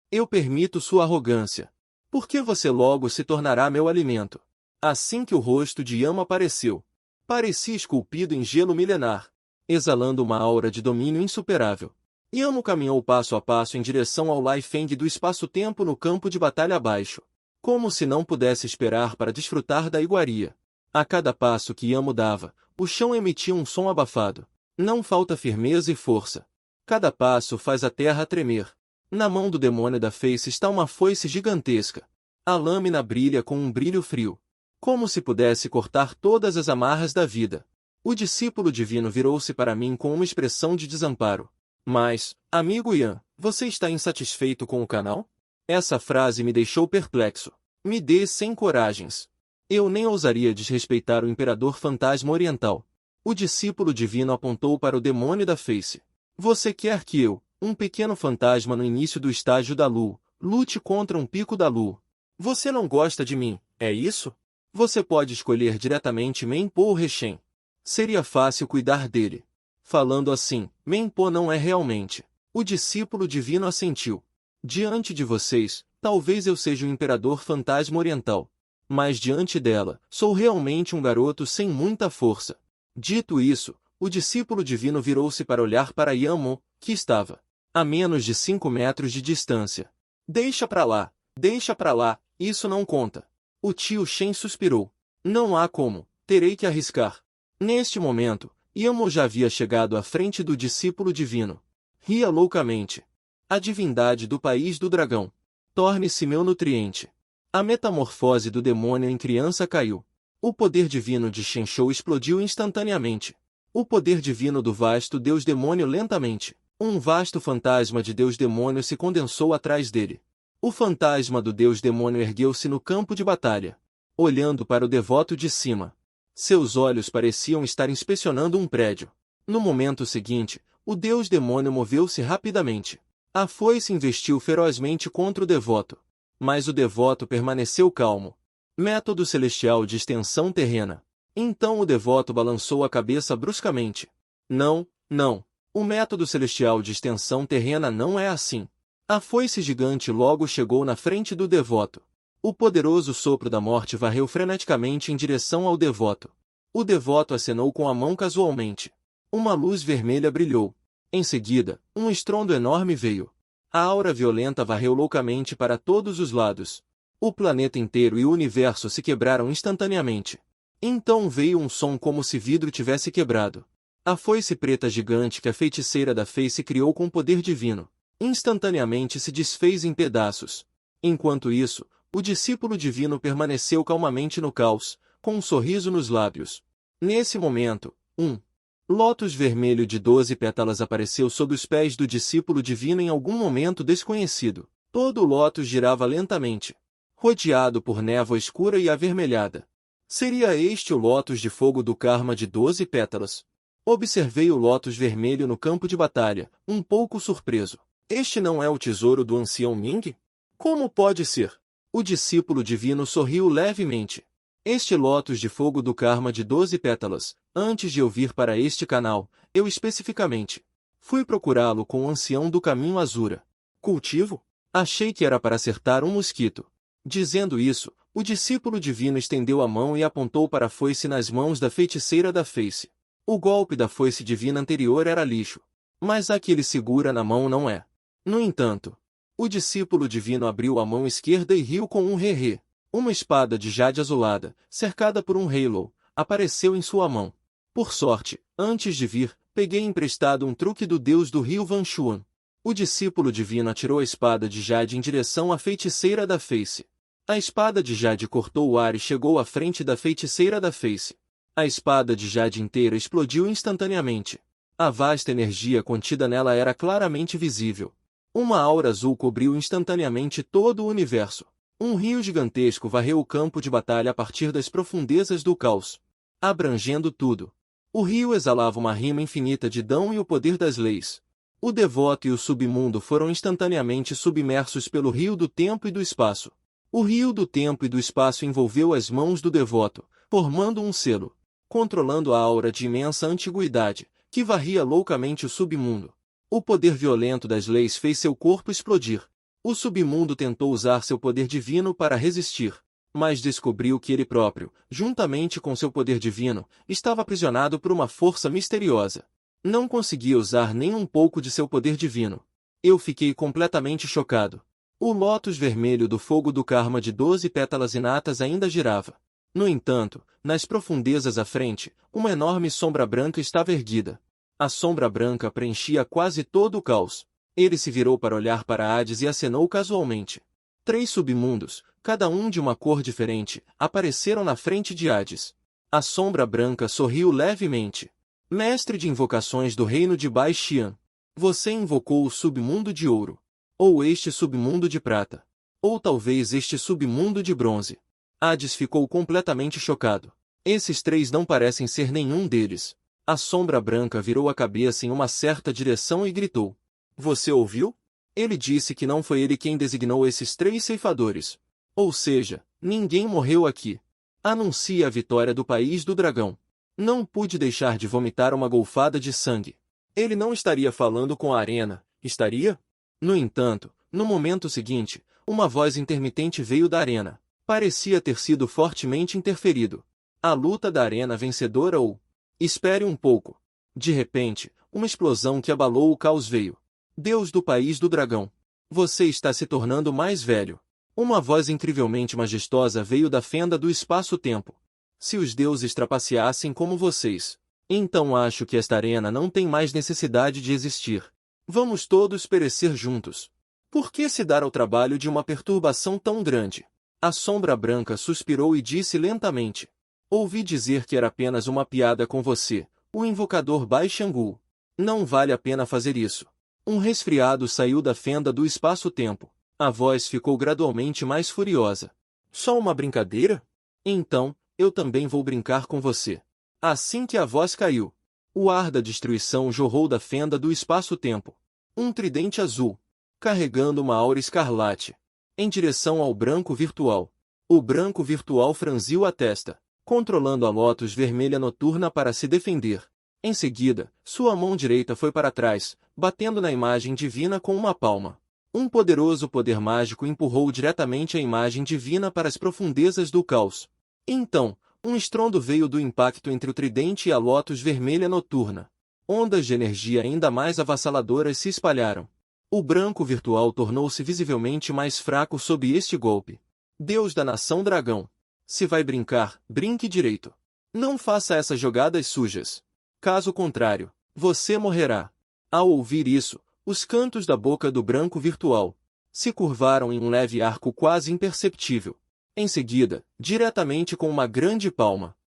Eu permito sua arrogância. Por que você logo se tornará meu alimento? Assim que o rosto de Yamo apareceu, parecia esculpido em gelo milenar, exalando uma aura de domínio insuperável. Yamo caminhou passo a passo em direção ao Lai Feng do espaço-tempo no campo de batalha abaixo, como se não pudesse esperar para desfrutar da iguaria. A cada passo que Yamo dava, o chão emitia um som abafado. Não falta firmeza e força. Cada passo faz a terra tremer. Na mão do demônio da face está uma foice gigantesca. A lâmina brilha com um brilho frio, como se pudesse cortar todas as amarras da vida. O discípulo divino virou-se para mim com uma expressão de desamparo. Mas, amigo Yan, você está insatisfeito com o canal? Essa frase me deixou perplexo. Me dê 100 coragens. Eu nem ousaria desrespeitar o imperador fantasma oriental. O discípulo divino apontou para o demônio da face. Você quer que eu, um pequeno fantasma no início do estágio da lua, lute contra um pico da lua? Você não gosta de mim, é isso? Você pode escolher diretamente Menpo ou Rechen. Seria fácil cuidar dele. Falando assim, Menpo não é realmente. O discípulo divino assentiu. Diante de vocês, talvez eu seja o imperador fantasma oriental. Mas diante dela, sou realmente um garoto sem muita força. Dito isso, o discípulo divino virou-se para olhar para Yamo, que estava a menos de 5 metros de distância. Deixa pra lá, isso não conta. O tio Shen suspirou. Não há como, terei que arriscar. Neste momento, Yamo já havia chegado à frente do discípulo divino. Ria loucamente. A divindade do país do dragão. Torne-se meu nutriente. A metamorfose do demônio em criança caiu. O poder divino de Shenshou explodiu instantaneamente. O poder divino do vasto deus-demônio lentamente. Um vasto fantasma de deus-demônio se condensou atrás dele. O fantasma do deus-demônio ergueu-se no campo de batalha, olhando para o devoto de cima. Seus olhos pareciam estar inspecionando um prédio. No momento seguinte, o deus-demônio moveu-se rapidamente. A foice investiu ferozmente contra o devoto. Mas o devoto permaneceu calmo. Método celestial de extensão terrena. Então o devoto balançou a cabeça bruscamente. Não. O método celestial de extensão terrena não é assim. A foice gigante logo chegou na frente do devoto. O poderoso sopro da morte varreu freneticamente em direção ao devoto. O devoto acenou com a mão casualmente. Uma luz vermelha brilhou. Em seguida, um estrondo enorme veio. A aura violenta varreu loucamente para todos os lados. O planeta inteiro e o universo se quebraram instantaneamente. Então veio um som como se vidro tivesse quebrado. A foice preta gigante que a feiticeira da face criou com poder divino instantaneamente se desfez em pedaços. Enquanto isso, o discípulo divino permaneceu calmamente no caos, com um sorriso nos lábios. Nesse momento, um lótus vermelho de 12 pétalas apareceu sob os pés do discípulo divino em algum momento desconhecido. Todo o lótus girava lentamente, rodeado por névoa escura e avermelhada. Seria este o lótus de fogo do karma de 12 pétalas? Observei o lótus vermelho no campo de batalha, um pouco surpreso. Este não é o tesouro do ancião Ming? Como pode ser? O discípulo divino sorriu levemente. Este lótus de fogo do karma de 12 pétalas, antes de eu vir para este canal, eu especificamente fui procurá-lo com o ancião do caminho Azura. Cultivo? Achei que era para acertar um mosquito. Dizendo isso, o discípulo divino estendeu a mão e apontou para a foice nas mãos da feiticeira da face. O golpe da foice divina anterior era lixo, mas a que ele segura na mão não é. No entanto, o discípulo divino abriu a mão esquerda e riu com um he-he. Uma espada de jade azulada, cercada por um halo, apareceu em sua mão. Por sorte, antes de vir, peguei emprestado um truque do deus do rio Vanshuan. O discípulo divino atirou a espada de Jade em direção à feiticeira da Face. A espada de Jade cortou o ar e chegou à frente da feiticeira da Face. A espada de Jade inteira explodiu instantaneamente. A vasta energia contida nela era claramente visível. Uma aura azul cobriu instantaneamente todo o universo. Um rio gigantesco varreu o campo de batalha a partir das profundezas do caos, abrangendo tudo. O rio exalava uma rima infinita de dão e o poder das leis. O devoto e o submundo foram instantaneamente submersos pelo rio do tempo e do espaço. O rio do tempo e do espaço envolveu as mãos do devoto, formando um selo, controlando a aura de imensa antiguidade, que varria loucamente o submundo. O poder violento das leis fez seu corpo explodir. O submundo tentou usar seu poder divino para resistir, mas descobriu que ele próprio, juntamente com seu poder divino, estava aprisionado por uma força misteriosa. Não conseguia usar nem um pouco de seu poder divino. Eu fiquei completamente chocado. O lótus vermelho do fogo do karma de 12 pétalas inatas ainda girava. No entanto, nas profundezas à frente, uma enorme sombra branca estava erguida. A sombra branca preenchia quase todo o caos. Ele se virou para olhar para Hades e acenou casualmente. 3 submundos, cada um de uma cor diferente, apareceram na frente de Hades. A sombra branca sorriu levemente. Mestre de invocações do reino de Bai-Xian, você invocou o submundo de ouro. Ou este submundo de prata. Ou talvez este submundo de bronze. Hades ficou completamente chocado. Esses 3 não parecem ser nenhum deles. A sombra branca virou a cabeça em uma certa direção e gritou. Você ouviu? Ele disse que não foi ele quem designou esses 3 ceifadores. Ou seja, ninguém morreu aqui. Anuncia a vitória do país do dragão. Não pude deixar de vomitar uma golfada de sangue. Ele não estaria falando com a arena, estaria? No entanto, no momento seguinte, uma voz intermitente veio da arena. Parecia ter sido fortemente interferido. A luta da arena vencedora ou... Espere um pouco. De repente, uma explosão que abalou o caos veio. Deus do país do dragão. Você está se tornando mais velho. Uma voz incrivelmente majestosa veio da fenda do espaço-tempo. Se os deuses trapaceassem como vocês, então acho que esta arena não tem mais necessidade de existir. Vamos todos perecer juntos. Por que se dar ao trabalho de uma perturbação tão grande? A sombra branca suspirou e disse lentamente. Ouvi dizer que era apenas uma piada com você, o invocador Bai-Shangu. Não vale a pena fazer isso. Um resfriado saiu da fenda do espaço-tempo. A voz ficou gradualmente mais furiosa. Só uma brincadeira? Então, eu também vou brincar com você. Assim que a voz caiu, o ar da destruição jorrou da fenda do espaço-tempo. Um tridente azul, carregando uma aura escarlate, em direção ao branco virtual. O branco virtual franziu a testa, controlando a lótus vermelha noturna para se defender. Em seguida, sua mão direita foi para trás, batendo na imagem divina com uma palma. Um poderoso poder mágico empurrou diretamente a imagem divina para as profundezas do caos. Então, um estrondo veio do impacto entre o tridente e a lótus vermelha noturna. Ondas de energia ainda mais avassaladoras se espalharam. O branco virtual tornou-se visivelmente mais fraco sob este golpe. Deus da nação dragão. Se vai brincar, brinque direito. Não faça essas jogadas sujas. Caso contrário, você morrerá. Ao ouvir isso, os cantos da boca do branco virtual se curvaram em um leve arco quase imperceptível. Em seguida, diretamente com uma grande palma,